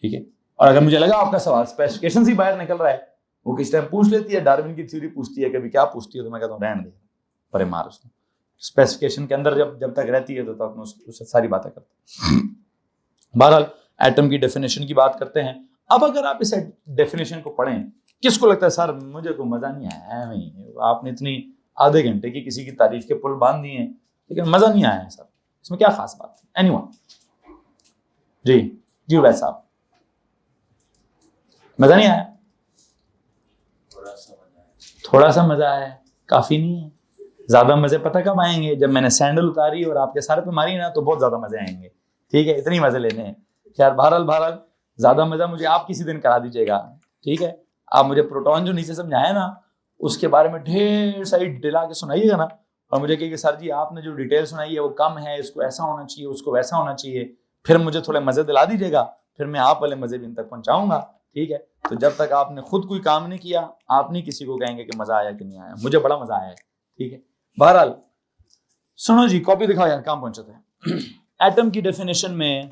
ठीक है। और अगर मुझे लगा आपका सवाल स्पेसिफिकेशन से बाहर निकल रहा है, वो किस टाइम पूछ लेती है, डार्विन की थ्योरी पूछती है, कभी क्या पूछती है, तो मैं कहता हूँ रहने दे, परे मार उसको। स्पेसिफिकेशन के अंदर जब तक रहती है तो तब उससे सारी बातें करते हैं। बहरहाल एटम की डेफिनेशन की बात करते हैं। अब अगर आप इस डेफिनेशन को पढ़ें, किसको लगता है सर मुझे को मजा नहीं आया है, आपने इतनी आधे घंटे की किसी की तारीफ के पुल बांध दिए लेकिन मजा नहीं आया है सर, इसमें क्या खास बात थी? एनीवन जी वैसा साहब, मजा नहीं आया? थोड़ा सा मजा आया, काफी नहीं है। ज्यादा मजे पता कब आएंगे? जब मैंने सैंडल उतारी और आपके सर पे मारी ना, तो बहुत ज्यादा मजे आएंगे, ठीक है। इतनी मजे लेने हैं। खैर बहरहाल ज्यादा मजा मुझे आप किसी दिन करा दीजिएगा, ठीक है। आप मुझे प्रोटॉन जो नीचे समझाया ना, उसके बारे में ढेर सारी डिटेल आके सुनाइएगा ना, और मुझे कहिए सर जी आपने जो डिटेल सुनाई है वो कम है, इसको ऐसा होना चाहिए, उसको वैसा होना चाहिए, फिर मुझे थोड़े मजे दिला दीजिएगा, फिर मैं आप वाले मजे भी इन तक पहुंचाऊंगा, ठीक है। तो जब तक आपने खुद कोई काम नहीं किया, आप नहीं किसी को कहेंगे कि मजा आया कि नहीं आया। मुझे बड़ा मजा आया है, ठीक है। बहरहाल सुनो जी, कॉपी दिखाओ यार, काम पहुंचे थे। एटम की डेफिनेशन में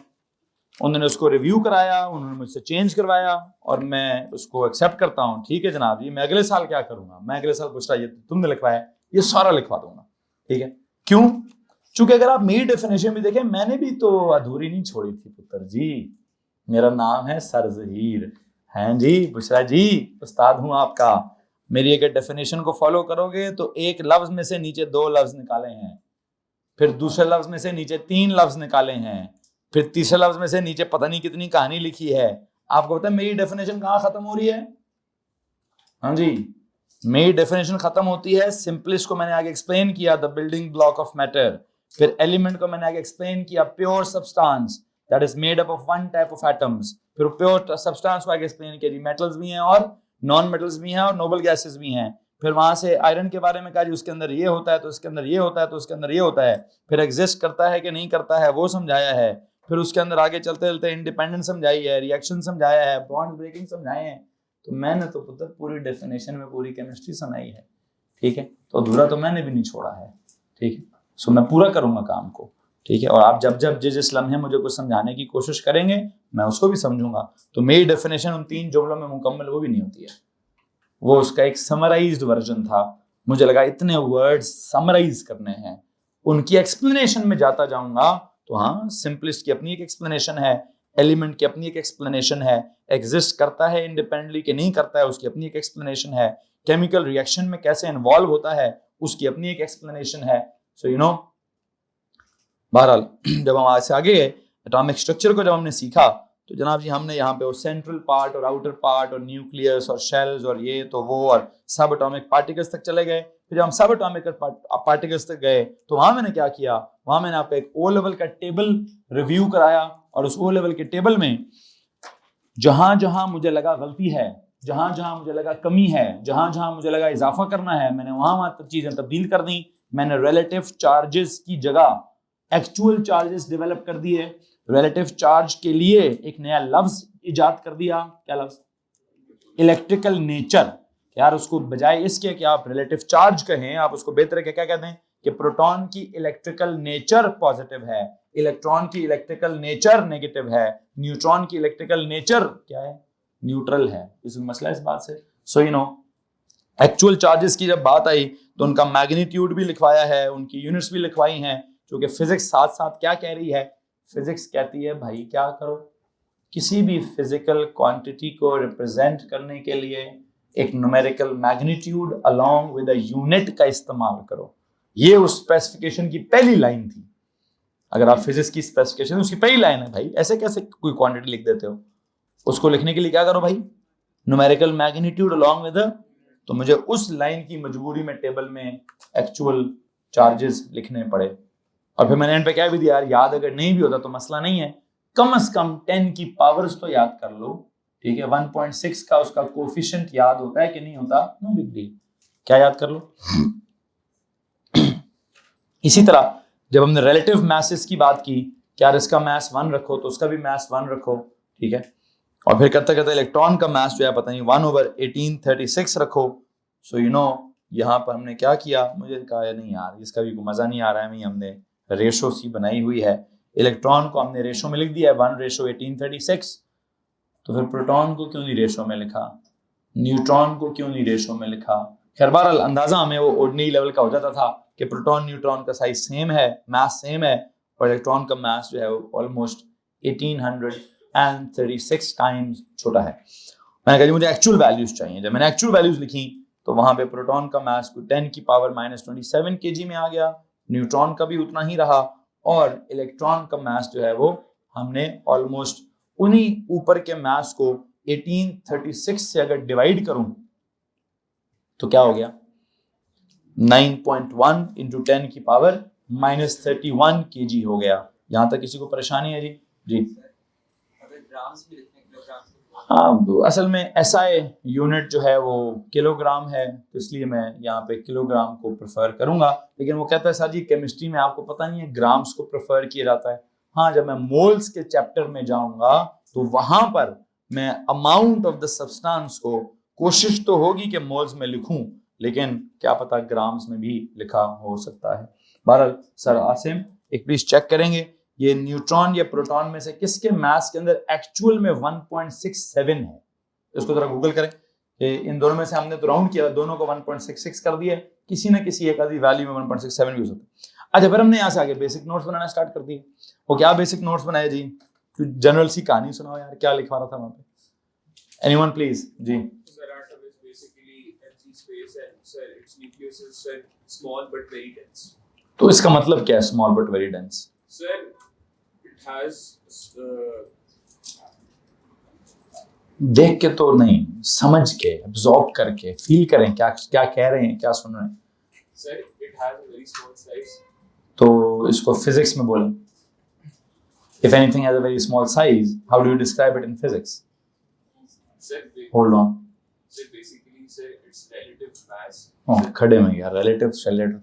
उन्होंने उसको रिव्यू कराया, उन्होंने मुझसे चेंज करवाया और मैं उसको एक्सेप्ट करता हूँ, ठीक है जनाब जी। मैं अगले साल क्या करूंगा, मैं अगले साल पूछ रहा ये तुमने लिखवाया, ये सारा लिखवा दूंगा, ठीक है। क्यों? चूंकि अगर आप मेरी डेफिनेशन भी देखें, मैंने भी तो अधूरी नहीं छोड़ी थी पुत्र जी। मेरा नाम है सर ज़हीर, हैं जी बुशरा जी, उस्ताद हूँ आपका। मेरी अगर डेफिनेशन को फॉलो करोगे तो एक लफ्ज में से नीचे 2 लफ्ज निकाले हैं, फिर दूसरे लफ्ज में से नीचे 3 लफ्ज निकाले हैं, फिर तीसरे लफ्ज में से नीचे पता नहीं कितनी कहानी लिखी है। आपको पता है मेरी डेफिनेशन कहाँ खत्म हो रही है? हाँ जी, मेरी डेफिनेशन खत्म होती है, सिंपलेस्ट को मैंने आगे एक्सप्लेन किया, the building block of matter. फिर एलिमेंट को मैंने आगे एक्सप्लेन किया, pure substance that is made up of one type of atoms. फिर प्योर सब्सटेंस को आगे एक्सप्लेन किया जी, मेटल्स भी हैं और नॉन मेटल्स भी हैं और नोबल गैसेस भी हैं। फिर वहां से आयरन के बारे में कहा जी, उसके अंदर ये होता है तो उसके अंदर ये होता है तो उसके अंदर ये होता है। फिर एग्जिस्ट करता है कि नहीं करता है वो समझाया है। फिर उसके अंदर आगे चलते चलते इंडिपेंडेंस समझाई है, रिएक्शन समझाया है, बॉन्ड ब्रेकिंग समझाए हैं। तो मैंने तो पुत्र पूरी डेफिनेशन में पूरी केमिस्ट्री सुनाई है, ठीक है। तो अधूरा तो मैंने भी नहीं छोड़ा है, ठीक है। सो मैं पूरा करूंगा काम को, ठीक है। और आप जब जब जिस लम्हे मुझे कुछ समझाने की कोशिश करेंगे मैं उसको भी समझूंगा। तो मेरी डेफिनेशन उन 3 जुमलों में मुकम्मल वो भी नहीं होती है, वो उसका एक समराइज्ड वर्जन था। मुझे लगा इतने वर्ड्स समराइज करने हैं, उनकी एक्सप्लेनेशन में जाता जाऊंगा तो हाँ, सिंपलिस्ट की अपनी एक एक्सप्लेनेशन है, एलिमेंट की अपनी एक एक्सप्लेनेशन है, एग्जिस्ट करता है इंडिपेंडेंटली कि नहीं करता है उसकी अपनी एक एक्सप्लेनेशन है, केमिकल रिएक्शन में कैसे इन्वॉल्व होता है उसकी अपनी एक एक्सप्लेनेशन है। सो यू नो, बहरहाल जब हम आज से आगे गए, एटॉमिक स्ट्रक्चर को जब हमने सीखा तो जनाब जी हमने यहाँ पे वो सेंट्रल पार्ट और आउटर पार्ट और न्यूक्लियस और शेल्स और ये तो वो और सब एटॉमिक पार्टिकल्स तक चले गए। फिर जब हम सब एटॉमिक पार्टिकल्स तक गए तो वहां मैंने क्या किया, वहां मैंने आपको एक ओ लेवल का टेबल रिव्यू कराया, और उस ओ लेवल के टेबल में जहां जहां मुझे लगा गलती है, जहां जहां मुझे लगा कमी है, जहां जहां मुझे लगा इजाफा करना है, मैंने वहां वहां चीजें तब्दील कर दी। मैंने रिलेटिव चार्जेस की जगह एक्चुअल चार्जेस डेवलप कर दिए। रिलेटिव चार्ज के लिए एक नया लफ्ज इजाद कर दिया, क्या लफ्ज, इलेक्ट्रिकल नेचर। यार उसको बजाय इसके कि आप रिलेटिव चार्ज कहें, आप उसको बेहतर है क्या कहते हैं कि प्रोटॉन की इलेक्ट्रिकल नेचर पॉजिटिव है, इलेक्ट्रॉन की इलेक्ट्रिकल नेचर नेगेटिव है, न्यूट्रॉन की इलेक्ट्रिकल नेचर क्या है, न्यूट्रल है। इसमें मसला इस बात से। सो यू नो, एक्चुअल चार्जेस की जब बात आई तो उनका मैग्नीट्यूड भी लिखवाया है, उनकी यूनिट्स भी लिखवाई हैं, क्योंकि फिजिक्स साथ साथ क्या कह रही है, फिजिक्स कहती है भाई क्या करो, किसी भी फिजिकल क्वांटिटी को रिप्रेजेंट करने के लिए एक numerical magnitude along with a unit का इस्तेमाल करो। ये उस स्पेसिफिकेशन की पहली लाइन थी। अगर आप फिजिक्स की स्पेसिफिकेशन उसकी पहली लाइन है, भाई ऐसे कैसे कोई क्वांटिटी लिख देते हो, उसको लिखने के लिए क्या करो भाई, न्यूमेरिकल मैग्नीट्यूड अलोंग विद। तो मुझे उस लाइन की मजबूरी में टेबल में एक्चुअल चार्जेस लिखने पड़े। और फिर मैंने एंड पे क्या भी दिया, याद अगर नहीं भी होता तो मसला नहीं है, कम से कम 10 की पावर्स तो याद कर लो, ठीक है। 1.6 का उसका कोफिशिएंट याद होता है कि नहीं होता, नो बिग डील, क्या याद कर लो। इसी तरह जब हमने रिलेटिव मैसेस की बात की, क्या इसका मास 1 रखो तो उसका भी मास 1 रखो, ठीक है। और फिर करते करते इलेक्ट्रॉन का मास जो है पता नहीं 1/1836 रखो। सो यू नो, यहाँ पर हमने क्या किया, मुझे कहा नहीं यार इसका भी मजा नहीं आ रहा है, हमने रेशो सी बनाई हुई है, इलेक्ट्रॉन को हमने रेशो में लिख दिया है 1/1836। तो फिर प्रोटॉन को क्यों नहीं रेशो में लिखा, न्यूट्रॉन को क्यों नहीं रेशो में लिखा। खैर बहरहाल अंदाजा हमें वो ऑर्डिनरी लेवल का हो जाता था कि प्रोटॉन न्यूट्रॉन का साइज सेम है, मास सेम है, और इलेक्ट्रॉन का मास जो है वो ऑलमोस्ट 1836 टाइम्स छोटा है। मैंने कहा मुझे एक्चुअल वैल्यूज चाहिए। जब मैंने एक्चुअल वैल्यूज लिखी तो वहां पे प्रोटॉन का मास 10 की पावर -27 kg में आ गया, न्यूट्रॉन का भी उतना ही रहा, और इलेक्ट्रॉन का मास जो है वो हमने ऑलमोस्ट उन्हीं ऊपर के मास को 1836 से अगर डिवाइड करूं तो क्या हो गया, 9.1 इंटू 10 की पावर -31 kg हो गया। यहां तक किसी को परेशानी है जी? जी हाँ, तो असल में SI यूनिट जो है वो किलोग्राम है, तो इसलिए मैं यहाँ पे किलोग्राम को प्रेफर करूंगा। लेकिन वो कहता है सर जी केमिस्ट्री में आपको पता नहीं है ग्राम्स को प्रेफर किया जाता है। हाँ, जब मैं मोल्स के चैप्टर में जाऊंगा तो वहां पर मैं अमाउंट ऑफ द सब्सटेंस को कोशिश तो होगी कि मोल्स में लिखूं, लेकिन क्या पता ग्राम्स में भी लिखा हो सकता है। बहरहाल सर आसिम एक प्लीज चेक करेंगे ये न्यूट्रॉन या प्रोटॉन में से किसके मास के अंदर एक्चुअल में 1.67 है, इसको जरा गूगल करें कि इन दोनों में से हमने तो राउंड किया, दोनों को 1.66 कर दिया, किसी ना किसी एक आधी वैल्यू में 1.67 भी हो सकता है। अच्छा फिर हमने यहाँ से आगे बेसिक नोट्स बनाना स्टार्ट कर दिए। वो क्या बेसिक नोट्स बनाए जी, जनरल सी कहानी सुनाओ यार, क्या लिखवा रहा था वहां पे, एनीवन प्लीज जी। तो इसका मतलब क्या है small but very dense? Sir has देख के तो नहीं, समझ के, एब्जॉर्ब करके, फील करें क्या क्या कह रहे हैं, क्या सुन रहे हैं। Sir, it has a very small size. तो इसको फिजिक्स में बोलें। If anything has a very small size, how do you describe it in physics? Sir, Hold on. basically, sir, it's relative mass. खड़े में गया, relative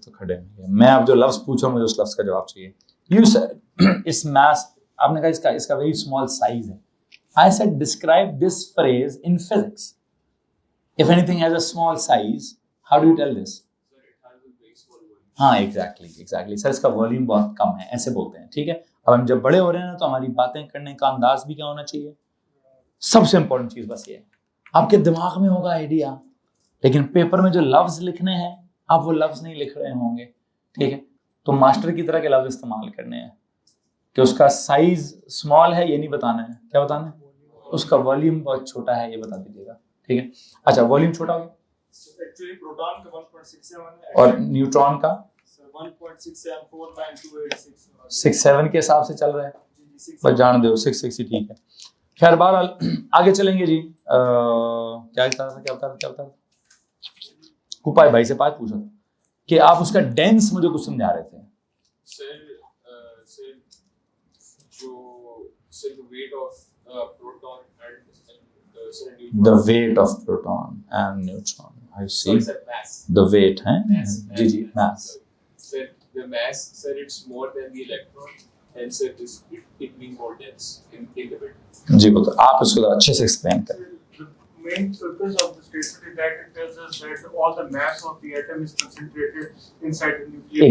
तो खड़े में गया। मैं अब जो लफ्ज पूछा मुझे उस लफ्ज का जवाब चाहिए। You said इस mass, आपने कहा इसका very small size है। I said describe this phrase in physics. If anything has a small size, how do you tell this? Sir, it has a very small volume. हाँ, exactly. Sir इसका volume बहुत कम है, ऐसे बोलते हैं, ठीक है। अब हम जब बड़े हो रहे हैं ना तो हमारी बातें करने का अंदाज भी क्या होना चाहिए। सबसे इंपॉर्टेंट चीज बस ये है, आपके दिमाग में होगा आइडिया, लेकिन पेपर में जो लफ्ज लिखने हैं आप वो लफ्ज नहीं लिख रहे होंगे, ठीक है। तो मास्टर की तरह के लफ्ज इस्तेमाल करने हैं कि उसका साइज स्मॉल है ये नहीं बताना है, क्या बताना है, उसका वॉल्यूम बहुत छोटा है ये बता दीजिएगा, ठीक है। अच्छा, वॉल्यूम छोटा हो गया, Actually, proton का 1.67 है और न्यूट्रॉन का 1.67492866 के हिसाब से चल रहा है, बस जान दो 6 ही ठीक है। खैर बहरहाल आगे चलेंगे जी। क्या बता रहा कुपाई भाई से बात पूछा था कि आप उसका डेंस मुझे कुछ समझा रहे थे। Sir the weight of proton and the weight of proton and neutron, I see. Sir, mass. The weight है जी mass. Sir, the mass, sir, it's more than the electron, and sir, it being more dense in the bit. जी बोलो, आप उसको अच्छे से explain करें। The main purpose of the statement is that it tells us that all the mass of the atom is concentrated inside the nucleus.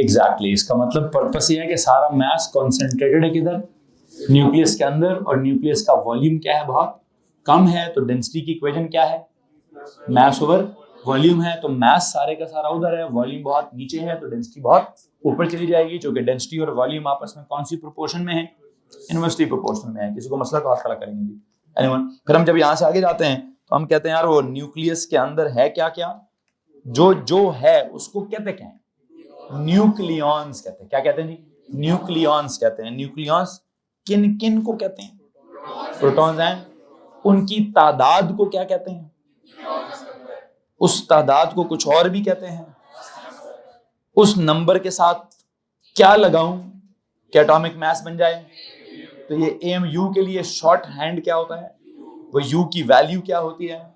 Exactly. इसका मतलब purpose ये है कि सारा mass concentrated है किधर, न्यूक्लियस के अंदर, और न्यूक्लियस का वॉल्यूम क्या है, बहुत कम है, तो डेंसिटी की इक्वेशन क्या है, mass over वॉल्यूम है, तो mass सारे का सारा उधर है, वॉल्यूम बहुत नीचे है, तो डेंसिटी बहुत ऊपर चली जाएगी, क्योंकि डेंसिटी और वॉल्यूम आपस में कौन सी प्रोपोर्शन में है, इनवर्सली प्रोपोर्शनल में है। किसी को मसला का हाथ खड़ा करेंगे जी। एनीवन, फिर हम जब यहाँ से आगे जाते हैं तो हम कहते हैं यार वो न्यूक्लियस के अंदर है क्या क्या, जो है उसको कहते क्या है, न्यूक्लियॉन्स कहते हैं। क्या कहते हैं जी, न्यूक्लियॉन्स कहते हैं। न्यूक्लियॉन्स किन किन को कहते हैं, प्रोटॉन्स एंड उनकी तादाद को क्या कहते हैं, उस तादाद को कुछ और भी कहते हैं। उस नंबर के साथ क्या लगाऊं कि एटॉमिक मास बन जाए, तो ये AMU के लिए शॉर्ट हैंड क्या होता है, वो U की वैल्यू क्या होती है,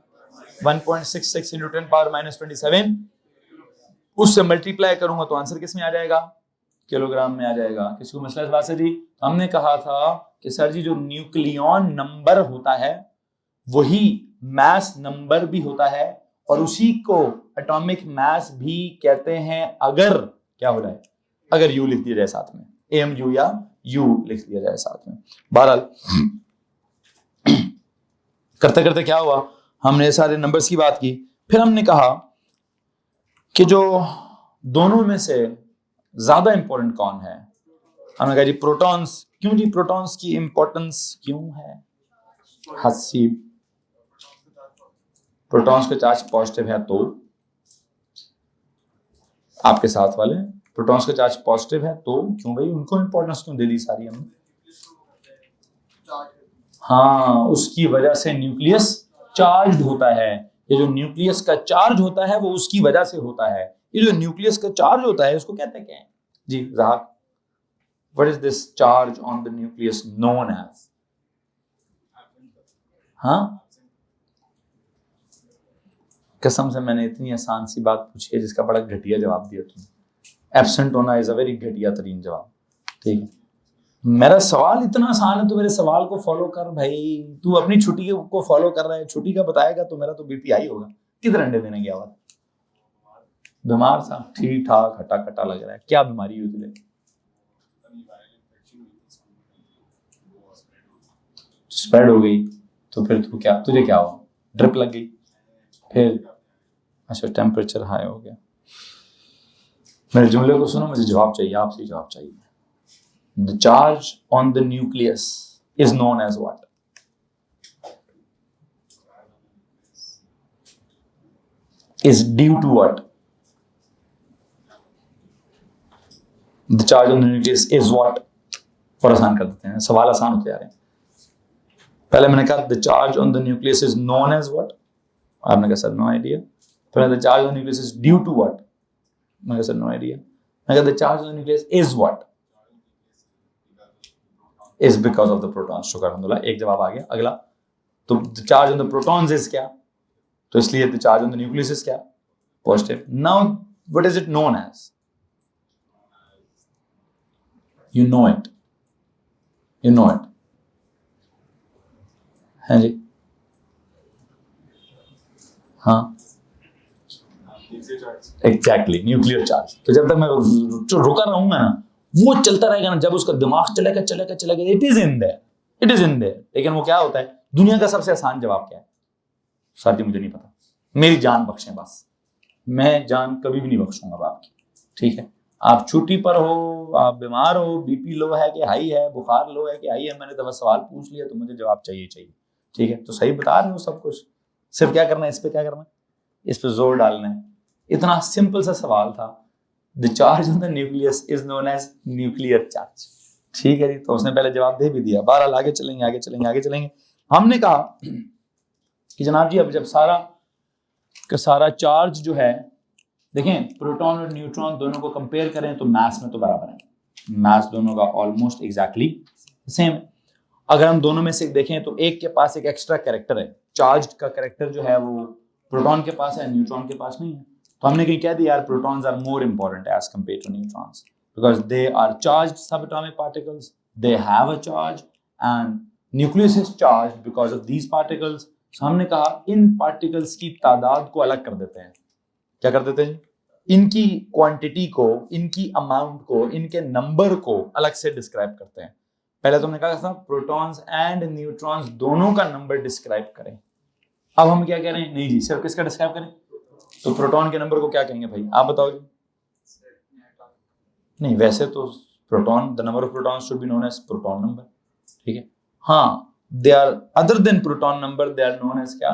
1.66 × 10⁻⁻27। उससे मल्टीप्लाई करूंगा तो आंसर किस में आ जाएगा, किलोग्राम में आ जाएगा। किसी को मसला इस बात से जी, हमने कहा था कि सर जी जो न्यूक्लियॉन नंबर होता है वही मास नंबर भी होता है, और उसी को एटॉमिक मास भी कहते हैं अगर क्या हो जाए, अगर U लिख दिया जाए साथ में, AMU या U लिख दिया जाए साथ में। बहरहाल करते करते क्या हुआ, हमने सारे नंबर्स की बात की, फिर हमने कहा कि जो दोनों में से ज्यादा इंपॉर्टेंट कौन है, हमने कहा जी प्रोटॉन्स। क्यों जी, प्रोटॉन्स की इंपॉर्टेंस क्यों है, हसीब, प्रोटॉन्स का चार्ज पॉजिटिव है, तो आपके साथ वाले प्रोटॉन्स का चार्ज पॉजिटिव है, तो क्यों भाई, उनको इंपॉर्टेंस क्यों दे दी सारी हमने। हाँ, उसकी वजह से न्यूक्लियस चार्ज होता है। ये जो न्यूक्लियस का चार्ज होता है वो उसकी वजह से होता है। ये जो न्यूक्लियस का चार्ज होता है उसको कहते हैं क्या है जी Zahak, what is this charge on the nucleus known as, हाँ कसम से मैंने इतनी आसान सी बात पूछी है जिसका बड़ा घटिया जवाब दिया तुमने। एब्सेंट होना इज अ वेरी घटिया तरीन जवाब, ठीक है। मेरा सवाल इतना आसान है तो मेरे सवाल को फॉलो कर भाई। तू अपनी छुट्टी को फॉलो कर रहा है, छुट्टी का बताएगा तो मेरा तो बीपी हाई होगा। किधर अंडे देने गया हुआ, बीमार था, ठीक ठाक हटा कटा लग रहा है। क्या बीमारी हुई तुझे, स्प्रेड हो गई, तो फिर तू क्या, तुझे क्या हुआ, ड्रिप लग गई, फिर अच्छा टेम्परेचर हाई हो गया। मेरे जुमले को सुनो, मुझे जवाब चाहिए, आपसे जवाब चाहिए। The charge on the nucleus is known as what? Is due to what? The charge on the nucleus is what? और आसान कर देते हैं, सवाल आसान होते जा रहे हैं। पहले मैंने कहा the charge on the nucleus is known as what, आपने कहा सर नो आइडिया। फिर the charge on nucleus is due to what, मैंने कहा सर नो आइडिया। मैंने कहा the charge on the nucleus is what, is because of the protons. शुक्र अल्हम्दुलिल्लाह, एक जवाब आ गया। अगला, तो the charge on the protons is क्या, तो इसलिए the charge on the nucleus is क्या, positive. Now what is it known as, you know it, you know it, हाँ जी, हाँ एग्जैक्टली, न्यूक्लियर चार्ज। तो जब तक मैं रुका रहूंगा ना, वो चलता रहेगा ना, जब उसका दिमाग चलेगा चलेगा चलेगा, it is in their, it is in their. लेकिन वो क्या होता है, दुनिया का सबसे आसान जवाब क्या है, सर जी मुझे नहीं पता, मेरी जान बख्शें बस, मैं जान कभी भी नहीं बख्शूंगा आपकी, ठीक है। आप छुट्टी पर हो, आप बीमार हो, बीपी लो है कि हाई है, बुखार लो है कि हाई है, मैंने तो बस सवाल पूछ लिया तो मुझे जवाब चाहिए चाहिए, ठीक है। तो सही बता रहे हो सब कुछ, सिर्फ क्या करना है, इस पे क्या करना है, इस पे जोर डालना है। इतना सिंपल सा सवाल था। The charge on the nucleus is known as nuclear charge, ठीक है जी। तो उसने पहले जवाब दे भी दिया। बहरहाल आगे चलेंगे आगे चलेंगे आगे चलेंगे। हमने कहा कि जनाब जी अब जब सारा का सारा चार्ज जो है, देखें प्रोटॉन और न्यूट्रॉन दोनों को कंपेयर करें तो मास में तो बराबर है, मास दोनों का ऑलमोस्ट एग्जैक्टली सेम। अगर हम दोनों में से देखें तो एक के पास एक एक्स्ट्रा कैरेक्टर है, चार्ज का कैरेक्टर जो है वो प्रोटॉन के पास है, न्यूट्रॉन के पास नहीं है। तो हमने कहीं कह दिया यार protons are more important as compare to neutrons because they are charged subatomic particles, they have a charge and nucleus is charged because of these particles. हमने कहा इन पार्टिकल्स की तादाद को अलग कर देते हैं। क्या कर देते हैं, इनकी क्वांटिटी को, इनकी अमाउंट को, इनके नंबर को अलग से डिस्क्राइब करते हैं। पहले तो हमने कहा था प्रोटॉन्स एंड न्यूट्रॉन्स दोनों का नंबर डिस्क्राइब करें। अब हम क्या कह रहे हैं, नहीं जी सिर्फ किसका डिस्क्राइब करें, तो प्रोटॉन के नंबर को क्या कहेंगे भाई, आप बताओ जी। नहीं वैसे तो proton, the number of protons should be known as proton number, ठीक है। हाँ, they are other than proton number, they are known as क्या,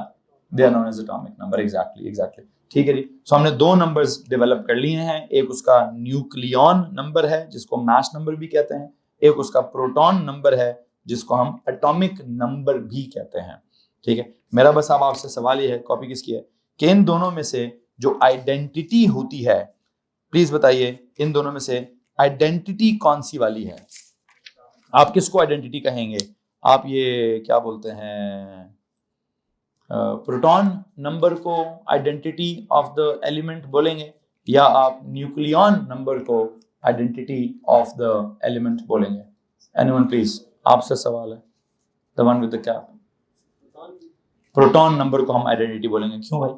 they are known as atomic number. Exactly ठीक है जी। सो हमने दो नंबर्स डेवलप कर लिए हैं, एक उसका न्यूक्लियॉन नंबर है जिसको मास नंबर भी कहते हैं, एक उसका प्रोटॉन नंबर है जिसको हम एटॉमिक नंबर भी कहते हैं, ठीक है। मेरा बस अब आपसे सवाल ये है, कॉपी किसकी है, कि इन दोनों में से जो आइडेंटिटी होती है, प्लीज बताइए इन दोनों में से आइडेंटिटी कौन सी वाली है। आप किसको आइडेंटिटी कहेंगे, आप ये क्या बोलते हैं, प्रोटॉन नंबर को आइडेंटिटी ऑफ द एलिमेंट बोलेंगे, या आप न्यूक्लियॉन नंबर को आइडेंटिटी ऑफ द एलिमेंट बोलेंगे। एनीवन प्लीज, आपसे सवाल है, the one with the cap. Proton number को हम आइडेंटिटी बोलेंगे, क्यों भाई?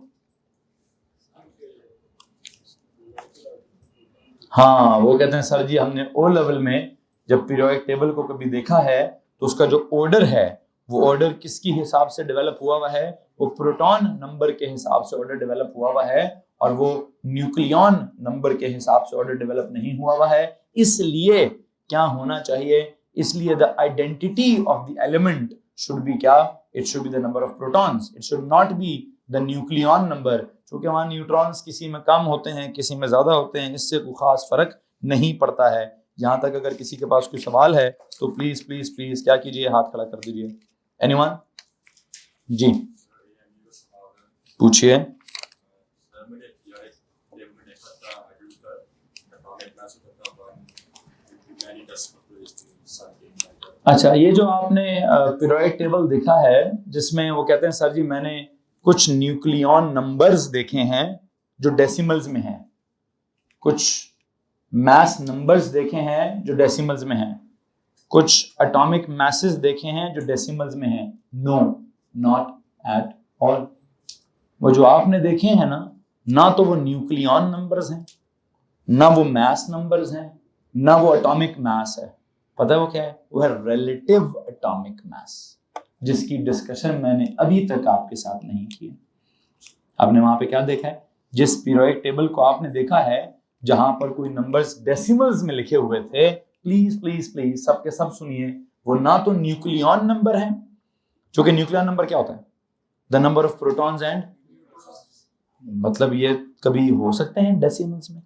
हाँ, वो कहते हैं सर जी हमने ओ लेवल में जब पीरियोडिक टेबल को कभी देखा है तो उसका जो ऑर्डर है वो ऑर्डर किसकी हिसाब से डेवलप हुआ हुआ है, वो प्रोटॉन नंबर के हिसाब से ऑर्डर डेवलप हुआ हुआ है, और वो न्यूक्लियॉन नंबर के हिसाब से ऑर्डर डेवलप नहीं हुआ हुआ है। इसलिए क्या होना चाहिए, इसलिए the identity of the element should be क्या, it should be the number of protons, it should not be the nucleon number. क्योंकि वहां न्यूट्रॉन्स किसी में कम होते हैं किसी में ज्यादा होते हैं, इससे कोई खास फर्क नहीं पड़ता है। यहाँ तक अगर किसी के पास कोई सवाल है तो प्लीज प्लीज प्लीज क्या कीजिए, हाथ खड़ा कर दीजिए। एनीवन जी पूछिए। अच्छा, ये जो आपने पीरियोडिक टेबल देखा है जिसमें वो कहते हैं सर जी मैंने कुछ न्यूक्लियॉन नंबर्स देखे हैं जो डेसिमल्स में हैं, कुछ मास नंबर्स देखे हैं जो डेसिमल्स में हैं, कुछ एटॉमिक मासेस देखे हैं जो डेसिमल्स में हैं। No, not at all. वो जो आपने देखे हैं ना तो वो न्यूक्लियॉन नंबर्स हैं, ना वो मास नंबर्स हैं, ना वो एटॉमिक मास है। पता है वो क्या है, वो है रिलेटिव एटॉमिक मास, जिसकी डिस्कशन मैंने अभी तक आपके साथ नहीं की। आपने वहां पे क्या देखा है, जिस पीरियोडिक टेबल को आपने देखा है जहां पर कोई नंबर्स डेसिमल्स में लिखे हुए थे, प्लीज प्लीज प्लीज सबके सब सुनिए, वो ना तो न्यूक्लियॉन नंबर है, क्योंकि न्यूक्लियॉन नंबर क्या होता है, the number of protons and, मतलब ये कभी हो सकते हैं डेसिमल्स में।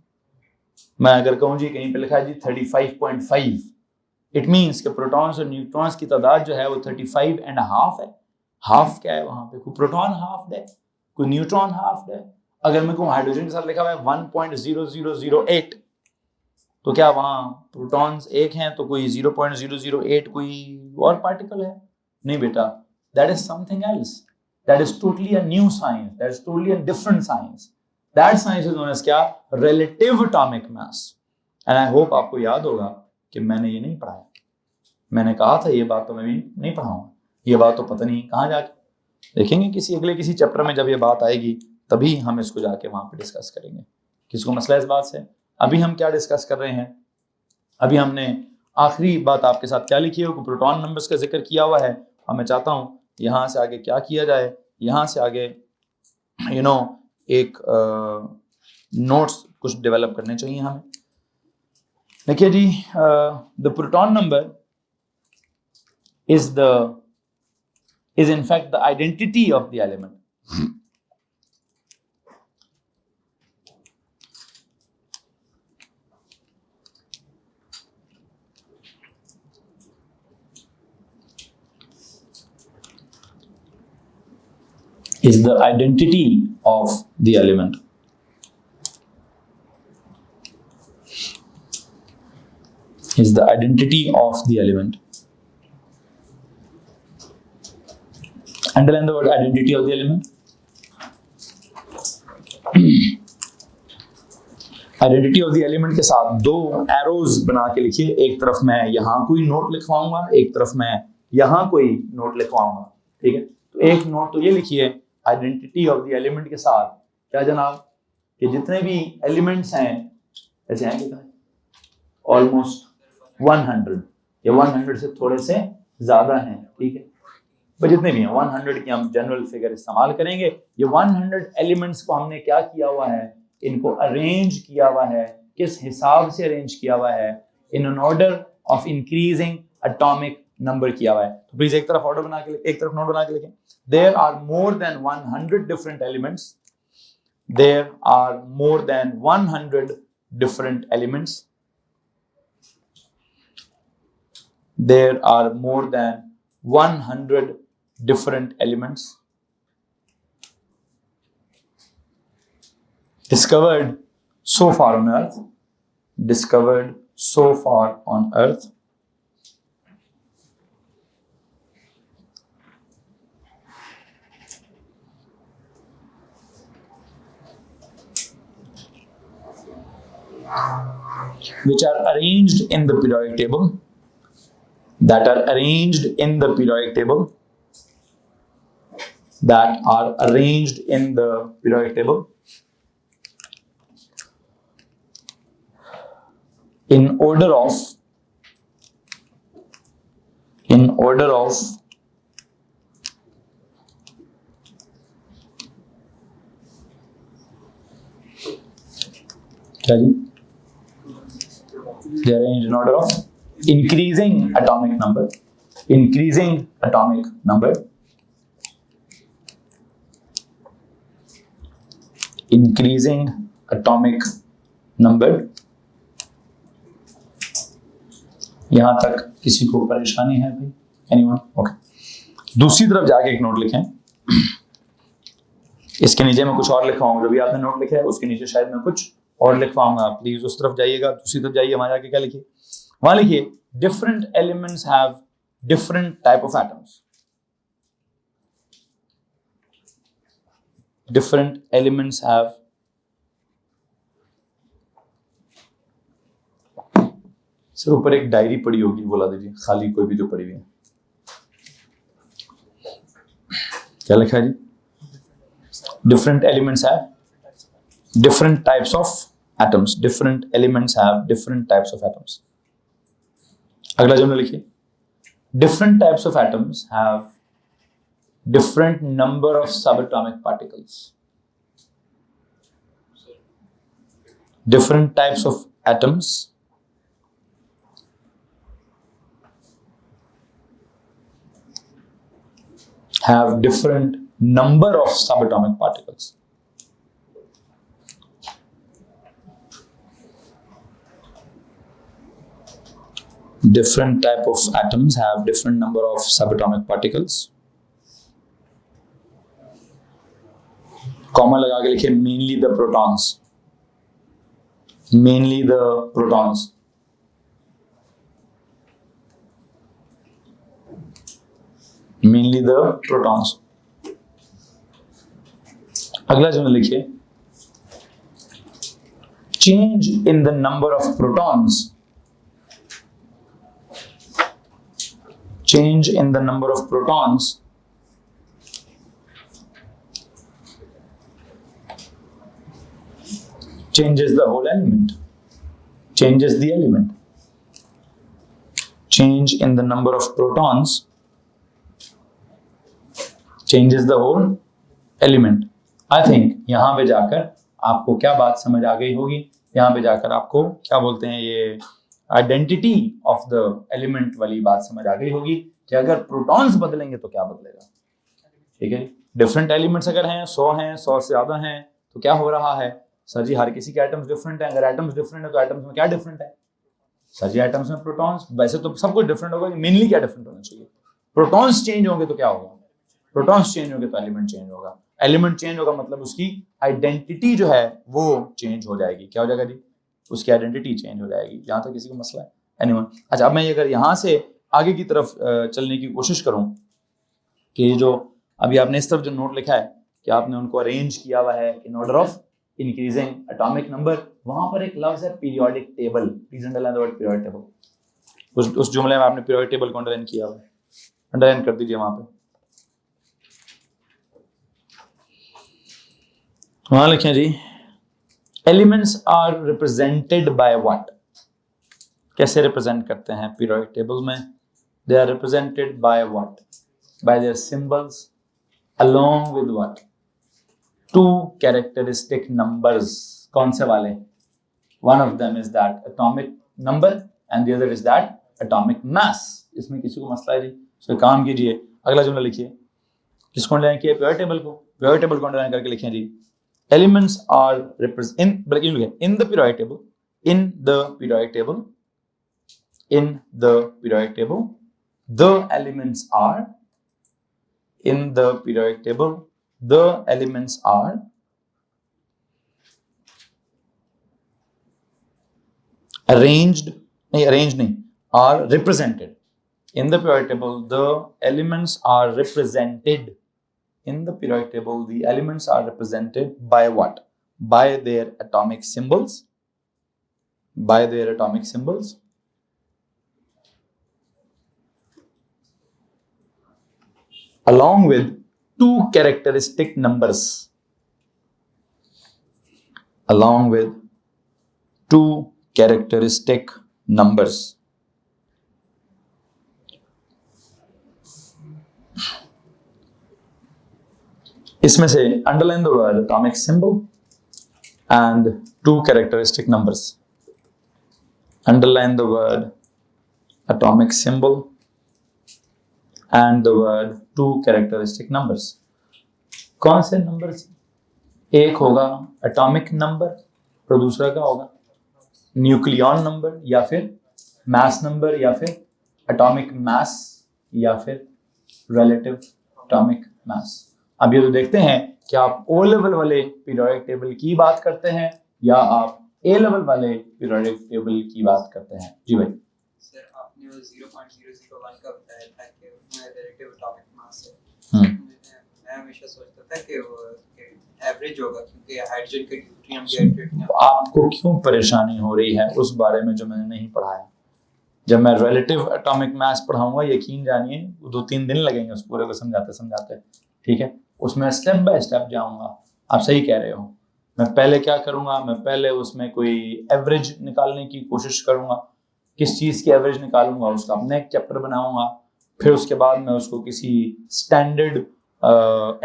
मैं अगर कहूं जी कहीं पे लिखा है जी 35.5, इट मीन्स कि प्रोटॉन्स और न्यूट्रॉन्स की तादाद जो है वो 35.5 है। हाफ क्या है वहां पे, कोई प्रोटॉन हाफ है, कोई न्यूट्रॉन हाफ है। अगर मैं कहूँ हाइड्रोजन के साथ लिखा हुआ है 1.0008, तो क्या वहां प्रोटॉन्स एक हैं तो कोई 0.008 कोई और पार्टिकल है? नहीं बेटा, that is something else, that is totally a new science, that is totally a different science. That science is known as क्या? Relative atomic mass. And I hope आपको याद होगा कि मैंने ये नहीं पढ़ाया, मैंने कहा था ये बात तो मैं भी नहीं पढ़ाऊंगा, ये बात तो पता नहीं कहाँ जाके देखेंगे किसी चैप्टर में, जब ये बात आएगी तभी हम इसको जाके वहां पे डिस्कस करेंगे। किसको मसला इस बात से? अभी हम क्या डिस्कस कर रहे हैं? अभी हमने आखिरी बात आपके साथ क्या लिखी है, प्रोटॉन नंबर्स का जिक्र किया हुआ है। और मैं चाहता हूँ यहाँ से आगे क्या किया जाए, यहाँ से आगे एक नोट्स कुछ डेवलप करने चाहिए हमें। देखिए जी, the proton number is in fact the identity of the element. Is the identity of the element. Is the identity of the element. Underline the word identity of the element. Identity of the element के साथ दो arrows बना के लिखिए। एक तरफ मैं यहाँ कोई नोट लिखवाऊंगा, एक तरफ मैं यहाँ कोई नोट लिखवाऊंगा। ठीक है, तो एक नोट तो ये लिखिए आइडेंटिटी ऑफ द एलिमेंट के साथ क्या जनाब, कि जितने भी एलिमेंट्स हैं ऐसे हैं कितने, ऑलमोस्ट 100 या 100 से थोड़े से ज्यादा हैं। ठीक है, पर जितने भी हैं 100 की हम जनरल फिगर इस्तेमाल करेंगे। ये 100 एलिमेंट्स को हमने क्या किया हुआ है, इनको अरेंज किया हुआ है। किस हिसाब से अरेंज किया हुआ है? In an order of increasing atomic number किया हुआ है। तो प्लीज एक तरफ ऑर्डर बना के, एक तरफ नोट बना के लिखें। There are more than 100 different elements. There are more than 100 different elements. There are more than 100 different elements discovered so far on earth, discovered so far on earth, which are arranged in the periodic table, that are arranged in the periodic table, that are arranged in the periodic table in order of क्या जी? They are arranged in order of increasing atomic number, increasing atomic number, increasing atomic number। यहां तक किसी को परेशानी है भाई? Anyone? Okay. दूसरी तरफ जाके एक नोट लिखें। इसके नीचे मैं कुछ और लिखवाऊंगा, जो भी आपने नोट लिखा है उसके नीचे शायद मैं कुछ और लिखवाऊंगा। प्लीज उस तरफ जाइएगा, दूसरी तरफ जाइए, वहां जाके क्या लिखिए, वहां लिखिए different elements have different type of atoms. Different elements have sir ऊपर एक डायरी पड़ी होगी, बोला दीजिए खाली, कोई भी जो पड़ी हुई है। क्या लिखा है जी? Different elements have different types of atoms. Different elements have different types of atoms. अगला जुमला लिखिए, different types of atoms have different number of subatomic particles. Different types of atoms have different number of subatomic particles. different type of atoms have different number of subatomic particles. Comma लगा के लिखिए mainly the protons. Mainly the protons. Mainly the protons. अगला जुमला लिखिए change in the number of protons. Change in the number of protons changes the whole element. Changes the element. Change in the number of protons changes the whole element. I think यहां पे जाकर आपको क्या बात समझ आ गई होगी, यहां पे जाकर आपको क्या बोलते हैं ये आइडेंटिटी ऑफ द एलिमेंट वाली बात समझ आ गई होगी कि अगर प्रोटॉन्स बदलेंगे तो क्या बदलेगा। ठीक है, डिफरेंट एलिमेंट्स अगर हैं 100 हैं 100 से ज्यादा हैं तो क्या हो रहा है सर जी, हर किसी के एटम्स डिफरेंट है। अगर एटम्स डिफरेंट है तो एटम्स में क्या डिफरेंट है सर जी, एटम्स में प्रोटॉन्स। वैसे तो सब कुछ डिफरेंट होगा, मेनली क्या डिफरेंट होना चाहिए, प्रोटॉन्स चेंज होंगे तो क्या होगा, प्रोटॉन्स चेंज होंगे तो एलिमेंट चेंज होगा। एलिमेंट चेंज होगा मतलब उसकी आइडेंटिटी जो है वो चेंज हो जाएगी। क्या हो जाएगा जी, उसकी आइडेंटिटी चेंज हो जाएगी। जहां तक किसी को मसला है एनीवन। अच्छा, अब मैं अगर यहाँ से आगे की तरफ चलने की कोशिश करूं कि जो अभी आपने इस तरफ जो नोट लिखा है कि आपने उनको अरेंज किया हुआ है in order of increasing atomic number, वहां पर एक लफ्ज है periodic table. Please underline the word periodic table. उस जुमले में आपने पीरियोडिक टेबल को अंडरलाइन किया हुआ है, अंडरलाइन कर दीजिए वहां पे। वहां लिखें जी elements are represented by what. कैसे रिप्रेजेंट करते हैं पीरियोडिक टेबल में, they are represented by what, by their symbols along with what, two characteristic numbers. कौन से वाले, one of them is that atomic number and the other is that atomic mass. इसमें किसी को मसला है जी, तो काम कीजिए, अगला जुमला लिखिए। किसको अंडरलाइन किया, पीरियोडिक टेबल को। पीरियोडिक टेबल को अंडरलाइन करके लिखें जी elements are represented in the periodic table, in the periodic table, in the periodic table, the elements are in the periodic table, the elements are arranged नहीं are represented in the periodic table, the elements are represented in the periodic table, the elements are represented by what, by their atomic symbols, by their atomic symbols, along with two characteristic numbers, along with two characteristic numbers. इसमें से underline the word atomic symbol and two characteristic numbers. Underline the word atomic symbol and the word two characteristic numbers. कौन से numbers, एक होगा atomic number और दूसरा क्या होगा न्यूक्लियॉन नंबर या फिर मास नंबर या फिर एटॉमिक मास या फिर रिलेटिव एटॉमिक मास। अब ये तो देखते हैं कि आप ओ लेवल वाले पीरियोडिक टेबल की बात करते हैं या आप ए लेवल वाले पीरियोडिक टेबल की बात करते हैं। जी भाई सर, आपने वो 0.001 का बताया था कि उसमें रिलेटिव एटॉमिक मास है। मैं हमेशा सोचता था कि वो एवरेज होगा क्योंकि हाइड्रोजन के ड्यूटेरियम के ड्यूटेरियम। आपको क्यों परेशानी हो रही है उस बारे में जो मैंने नहीं पढ़ाया। जब मैं रिलेटिव एटॉमिक मास पढ़ाऊंगा यकीन जानिए 2-3 दिन लगेंगे उस पूरे को समझाते। ठीक है, उसमें स्टेप बाय स्टेप जाऊंगा। आप सही कह रहे हो। मैं पहले क्या करूंगा, मैं पहले उसमें कोई एवरेज निकालने की कोशिश करूंगा। किस चीज़ की एवरेज निकालूंगा, उसका अपना एक चैप्टर बनाऊंगा। फिर उसके बाद मैं उसको किसी स्टैंडर्ड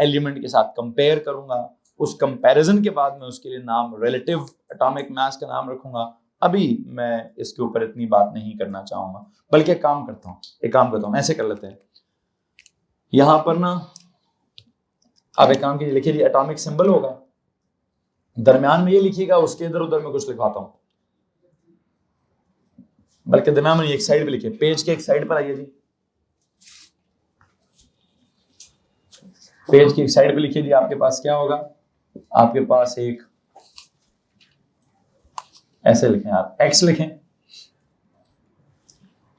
एलिमेंट के साथ कंपेयर करूंगा। उस कंपैरिजन के बाद मैं उसके लिए नाम रिलेटिव एटॉमिक मास का नाम रखूंगा। अभी मैं इसके ऊपर इतनी बात नहीं करना चाहूंगा, बल्कि एक काम करता हूँ, ऐसे कर लेते हैं। यहाँ पर ना आप एक काम कीजिए, लिखिए एटॉमिक सिंबल होगा, दरमियान में ये लिखिएगा, उसके इधर उधर में कुछ लिखवाता हूं। बल्कि दिमाग में एक साइड पे लिखिए, पेज के एक साइड पर आइए जी, पेज की एक साइड पे लिखिए जी। आपके पास क्या होगा, आपके पास एक ऐसे लिखें आप, x लिखें,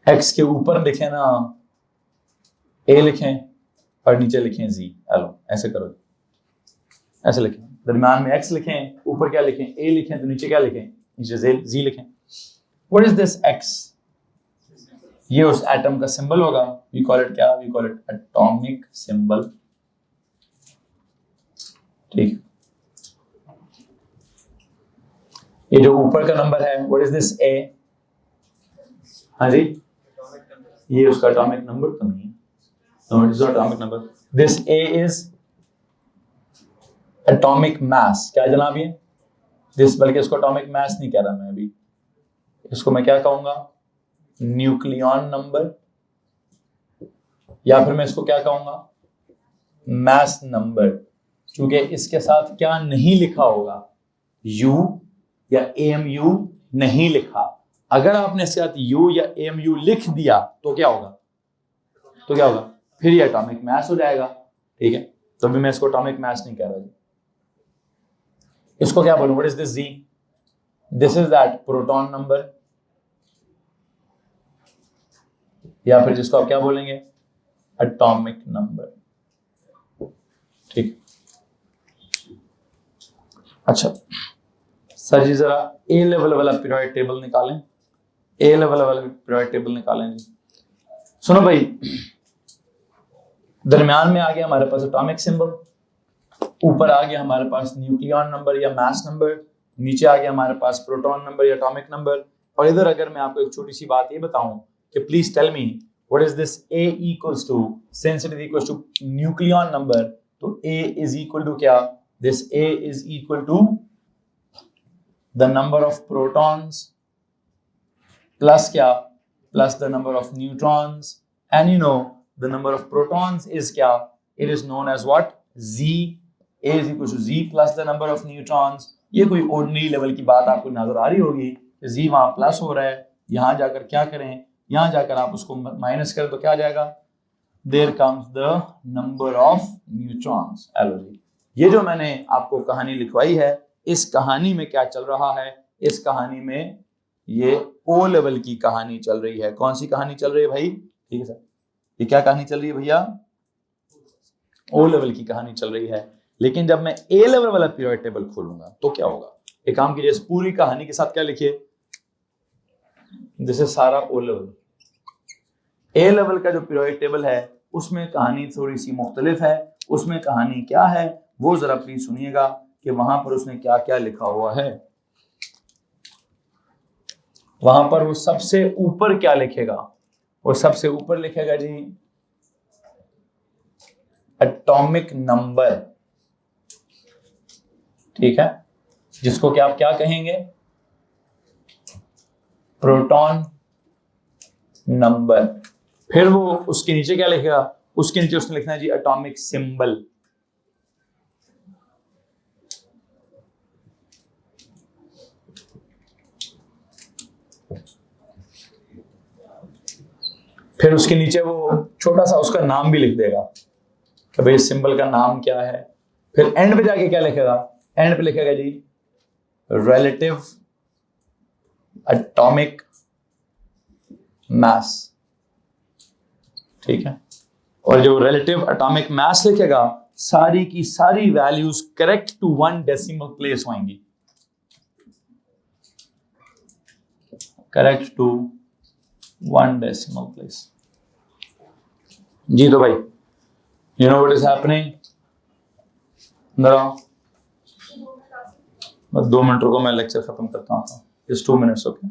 x के ऊपर लिखें ना a लिखें और नीचे लिखें z। हेलो ऐसे करो, ऐसे लिखें, दरम्यान में x लिखें, ऊपर क्या लिखें a लिखें, तो नीचे क्या लिखें, नीचे z लिखें। What is this x? ये उस एटम का सिंबल होगा, वी कॉल इट क्या, we call it atomic symbol. ठीक, ये जो ऊपर का नंबर है, व्हाट इज दिस a? हाँ जी, ये उसका एटॉमिक नंबर तो नहीं है, no it is not atomic number. This a is atomic mass. क्या जनाब ये दिस, बल्कि इसको एटॉमिक मास नहीं कह रहा मैं अभी, इसको मैं क्या कहूंगा, न्यूक्लियॉन नंबर, या फिर मैं इसको क्या कहूंगा, मास नंबर। क्योंकि इसके साथ क्या नहीं लिखा होगा, u या amu नहीं लिखा। अगर आपने इसके साथ u या amu लिख दिया तो क्या होगा, तो क्या होगा, फिर ये एटॉमिक मास हो जाएगा। ठीक है, तो अभी मैं इसको एटॉमिक मास नहीं कह रहा जी, इसको क्या बोलूं, what is this z? This is that proton number, या फिर जिसको आप क्या बोलेंगे, एटॉमिक नंबर। ठीक, अच्छा सर जी जरा ए लेवल वाला पीरियोडिक टेबल निकालें, ए लेवल वाला पीरियोडिक टेबल निकालें जी। सुनो भाई, दरम्यान में आ गया हमारे पास एटॉमिक सिंबल, ऊपर आ गया हमारे पास न्यूक्लियॉन नंबर या मास नंबर, नीचे आ गया हमारे पास प्रोटॉन नंबर या एटॉमिक नंबर। और इधर अगर मैं आपको एक छोटी सी बात ये बताऊं कि please tell me what is this a equals to, since it is equals to nucleon number, तो a इज इक्वल टू क्या, this a is equal to the number of protons plus क्या, plus the number of neutrons, and you know the number of protons is क्या, it is known as what, z। a is equal to z plus the number of neutrons। ये कोई ordinary level की बात आपको नजर आ रही होगी, z वहां प्लस हो रहा है, यहां जाकर क्या करें, यहां जाकर आप उसको माइनस करें तो क्या आ जाएगा, there comes the number of neutrons. ये जो मैंने आपको कहानी लिखवाई है, इस कहानी में क्या चल रहा है, इस कहानी में ये ओ लेवल की कहानी चल रही है। कौन सी कहानी चल रही है भाई, ठीक है सर, ये क्या कहानी चल रही है भैया, ओ लेवल की कहानी चल रही है। लेकिन जब मैं ए लेवल वाला पीरियोडिक टेबल खोलूंगा तो क्या होगा, एक काम कीजिए, इस पूरी कहानी के साथ क्या लिखिए, दिस इज सारा ओ लेवल। ए लेवल का जो पीरियोडिक टेबल है उसमें कहानी थोड़ी सी मुख्तलिफ है, उसमें कहानी क्या है वो जरा प्लीज सुनिएगा कि वहां पर उसने क्या क्या लिखा हुआ है। वहां पर वो सबसे ऊपर क्या लिखेगा, वो सबसे ऊपर लिखेगा जी एटॉमिक नंबर। ठीक है, जिसको कि आप क्या कहेंगे, प्रोटॉन नंबर। फिर वो उसके नीचे क्या लिखेगा, उसके नीचे उसने लिखना है जी एटॉमिक सिंबल। फिर उसके नीचे वो छोटा सा उसका नाम भी लिख देगा कि भाई सिंबल का नाम क्या है। फिर एंड पे जाके क्या लिखेगा, एंड पे लिखेगा जी रिलेटिव एटॉमिक मास। ठीक है, और जो रिलेटिव एटॉमिक मास लिखेगा सारी की सारी values correct to 1 decimal place होंगी, करेक्ट टू 1 डेसिमल प्लेस। जी तो भाई you know what is happening, बस 2 मिनट रुको, मैं लेक्चर खत्म करता हूँ, just 2 minutes. Okay,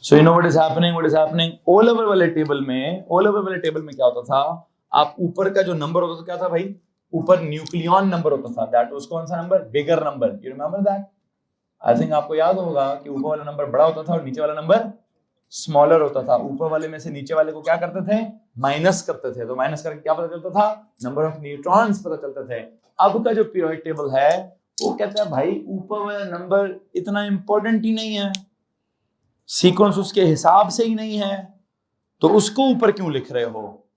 so you know what is happening, what is happening. O level वाले टेबल में, ओ लेवल वाले टेबल में क्या होता था, आप ऊपर का जो नंबर होता था क्या था भाई, ऊपर न्यूक्लियॉन नंबर होता था, दैट वाज कौन सा number, bigger number. You remember that, I think आपको याद होगा कि ऊपर वाला नंबर बड़ा होता था और नीचे वाला नंबर स्मॉलर होता था। ऊपर वाले में से नीचे वाले को क्या करते थे, माइनस करते थे, तो माइनस करके क्या पता चलता था, नंबर ऑफ न्यूट्रॉन्स पता चलते थे। अब का जो पीरियोडिक टेबल है वो कहता है भाई ऊपर वाला नंबर इतना इंपॉर्टेंट ही नहीं है, सीक्वेंस उसके हिसाब से ही नहीं है तो उसको ऊपर क्यों लिख रहे हो?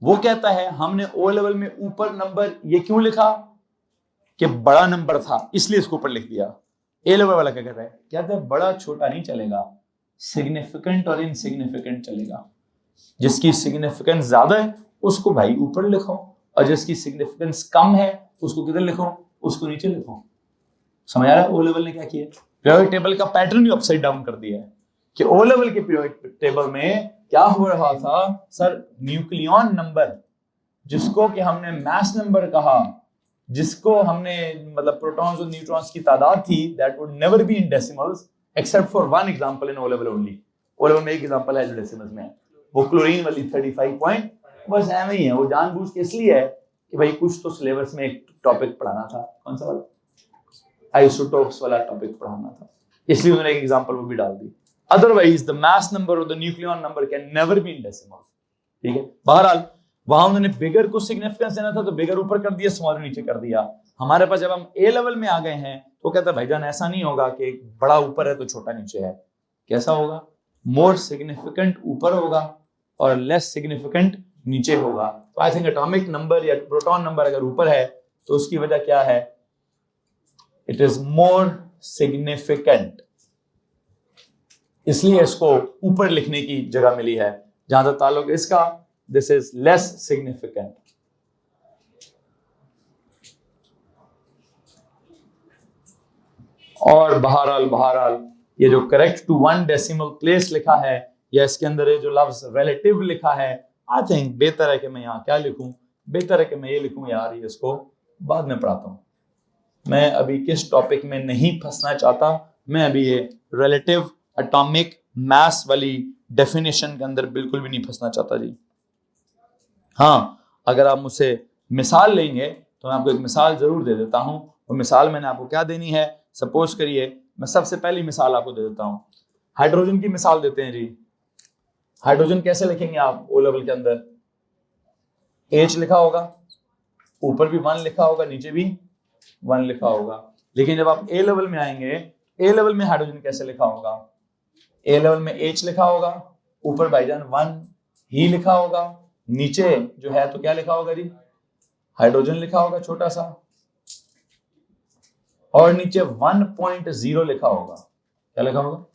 वो कहता है हमने ओ लेवल में ऊपर नंबर ये क्यों लिखा कि बड़ा नंबर था इसलिए इसको ऊपर लिख दिया। ए लेवल वाला क्या कहता है? कहता है बड़ा छोटा नहीं चलेगा, सिग्निफिकेंट और इनसिग्निफिकेंट चलेगा। जिसकी सिग्निफिकेंस ज्यादा है उसको भाई ऊपर लिखो, और जिसकी सिग्निफिकेंस कम है उसको किधर लिखो? उसको नीचे लिखो। समझ आ रहा है ओ लेवल ने क्या किया? पीरियोडिक टेबल का पैटर्न भी अपसाइड डाउन कर दिया है कि ओ लेवल के पीरियोडिक टेबल में क्या हो रहा था सर, न्यूक्लियॉन नंबर जिसको कि हमने मास नंबर कहा, जिसको हमने मतलब प्रोटॉन्स और न्यूट्रॉन्स की तादाद थी, that would never be in decimals except for one example in O level only. O level में एक एग्जांपल है जो डेसिमल्स में है, वो क्लोरीन वाली 35 पॉइंट, बस ऐसे ही है। वो जानबूझ के इसलिए है कि भाई कुछ तो सिलेबस में एक टॉपिक पढ़ाना था, कौन सा वाला, आइसोटोप्स वाला टॉपिक पढ़ाना था, इसलिए उन्होंने एक एग्जांपल वो भी डाल दी। अदरवाइज द मास नंबर और the nucleon number can never be in decimals. ठीक है, बहरहाल वहां उन्होंने बिगर को सिग्निफिकेंस देना था तो बिगर ऊपर कर दिया, स्मॉल नीचे कर दिया। हमारे पास जब हम ए लेवल में आ गए हैं तो कहता है भाईजान ऐसा नहीं होगा कि बड़ा ऊपर है तो छोटा नीचे है। कैसा होगा? मोर सिग्निफिकेंट ऊपर होगा और लेस सिग्निफिकेंट नीचे होगा। तो आई थिंक एटॉमिक नंबर या प्रोटॉन नंबर अगर ऊपर है तो उसकी वजह क्या है? इट इज मोर सिग्निफिकेंट, इसलिए इसको ऊपर लिखने की जगह मिली है। जहां तक ताल्लुक इसका, दिस इज लेस सिग्निफिकेंट। और बहरहाल ये जो करेक्ट टू 1 डेसिमल प्लेस लिखा है या इसके अंदर ये जो लफ्ज रिलेटिव लिखा है, आई थिंक बेहतर है कि मैं यहाँ क्या लिखूं, बेहतर है कि मैं ये लिखूं यार, ये इसको बाद में पढ़ाता हूं। मैं अभी किस टॉपिक में नहीं फंसना चाहता, मैं अभी ये रिलेटिव एटॉमिक मास वाली डेफिनेशन के अंदर बिल्कुल भी नहीं फंसना चाहता जी। हाँ, अगर आप मुझसे मिसाल लेंगे तो मैं आपको एक मिसाल जरूर दे देता हूं। और मिसाल मैंने आपको क्या देनी है, सपोज करिए मैं सबसे पहली मिसाल आपको दे देता हूं, हाइड्रोजन की मिसाल देते हैं जी। हाइड्रोजन कैसे लिखेंगे आप ओ लेवल के अंदर? H लिखा होगा, ऊपर भी 1 लिखा होगा, नीचे भी 1 लिखा होगा। लेकिन जब आप ए लेवल में आएंगे, ए लेवल में हाइड्रोजन कैसे लिखा होगा? ए लेवल में H लिखा होगा, ऊपर भाईजान 1 ही लिखा होगा, नीचे जो है तो क्या लिखा होगा जी? हाइड्रोजन लिखा होगा छोटा सा, और नीचे 1.0 लिखा होगा। क्या लिखा होगा?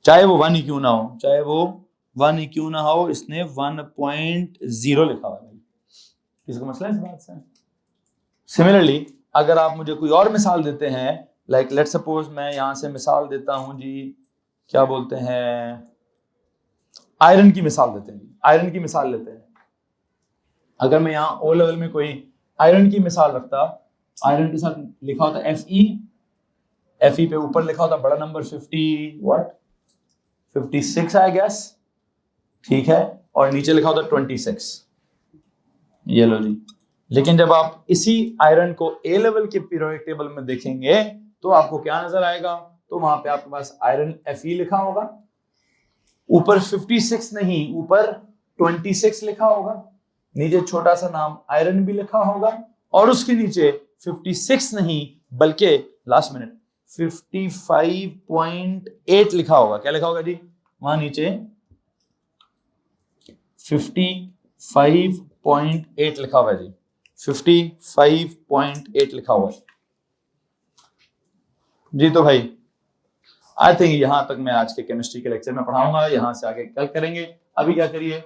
चाहे वो 1 ही क्यों ना हो, चाहे वो 1 ही क्यों ना हो, इसने 1.0 लिखा हुआ है। किसी को मसला है इस बात से? सिमिलरली अगर आप मुझे कोई और मिसाल देते हैं, लाइक लेट्स सपोज मैं यहां से मिसाल देता हूं जी, क्या बोलते हैं, आयरन की मिसाल देते हैं जी, आयरन की मिसाल लेते हैं। अगर मैं यहाँ ओ लेवल में कोई आयरन की मिसाल रखता, आयरन के साथ लिखा होता Fe, Fe पे ऊपर लिखा होता बड़ा नंबर 56 आई गेस, ठीक है, और नीचे लिखा होता 26, ये लो जी। लेकिन जब आप इसी आयरन को ए लेवल के पीरियोडिक टेबल में देखेंगे तो आपको क्या नजर आएगा? तो वहां पे आपके पास आयरन Fe लिखा होगा, ऊपर 56 नहीं, ऊपर 26 लिखा होगा, नीचे छोटा सा नाम आयरन भी लिखा होगा, और उसके नीचे 56 नहीं बल्कि लास्ट मिनट 55.8 लिखा होगा। क्या लिखा होगा जी? वहां नीचे 55.8 लिखा हुआ है जी, 55.8 लिखा हुआ है जी। तो भाई आई थिंक यहां तक मैं आज के केमिस्ट्री के लेक्चर में पढ़ाऊंगा, यहां से आगे कल करेंगे। अभी क्या करिए,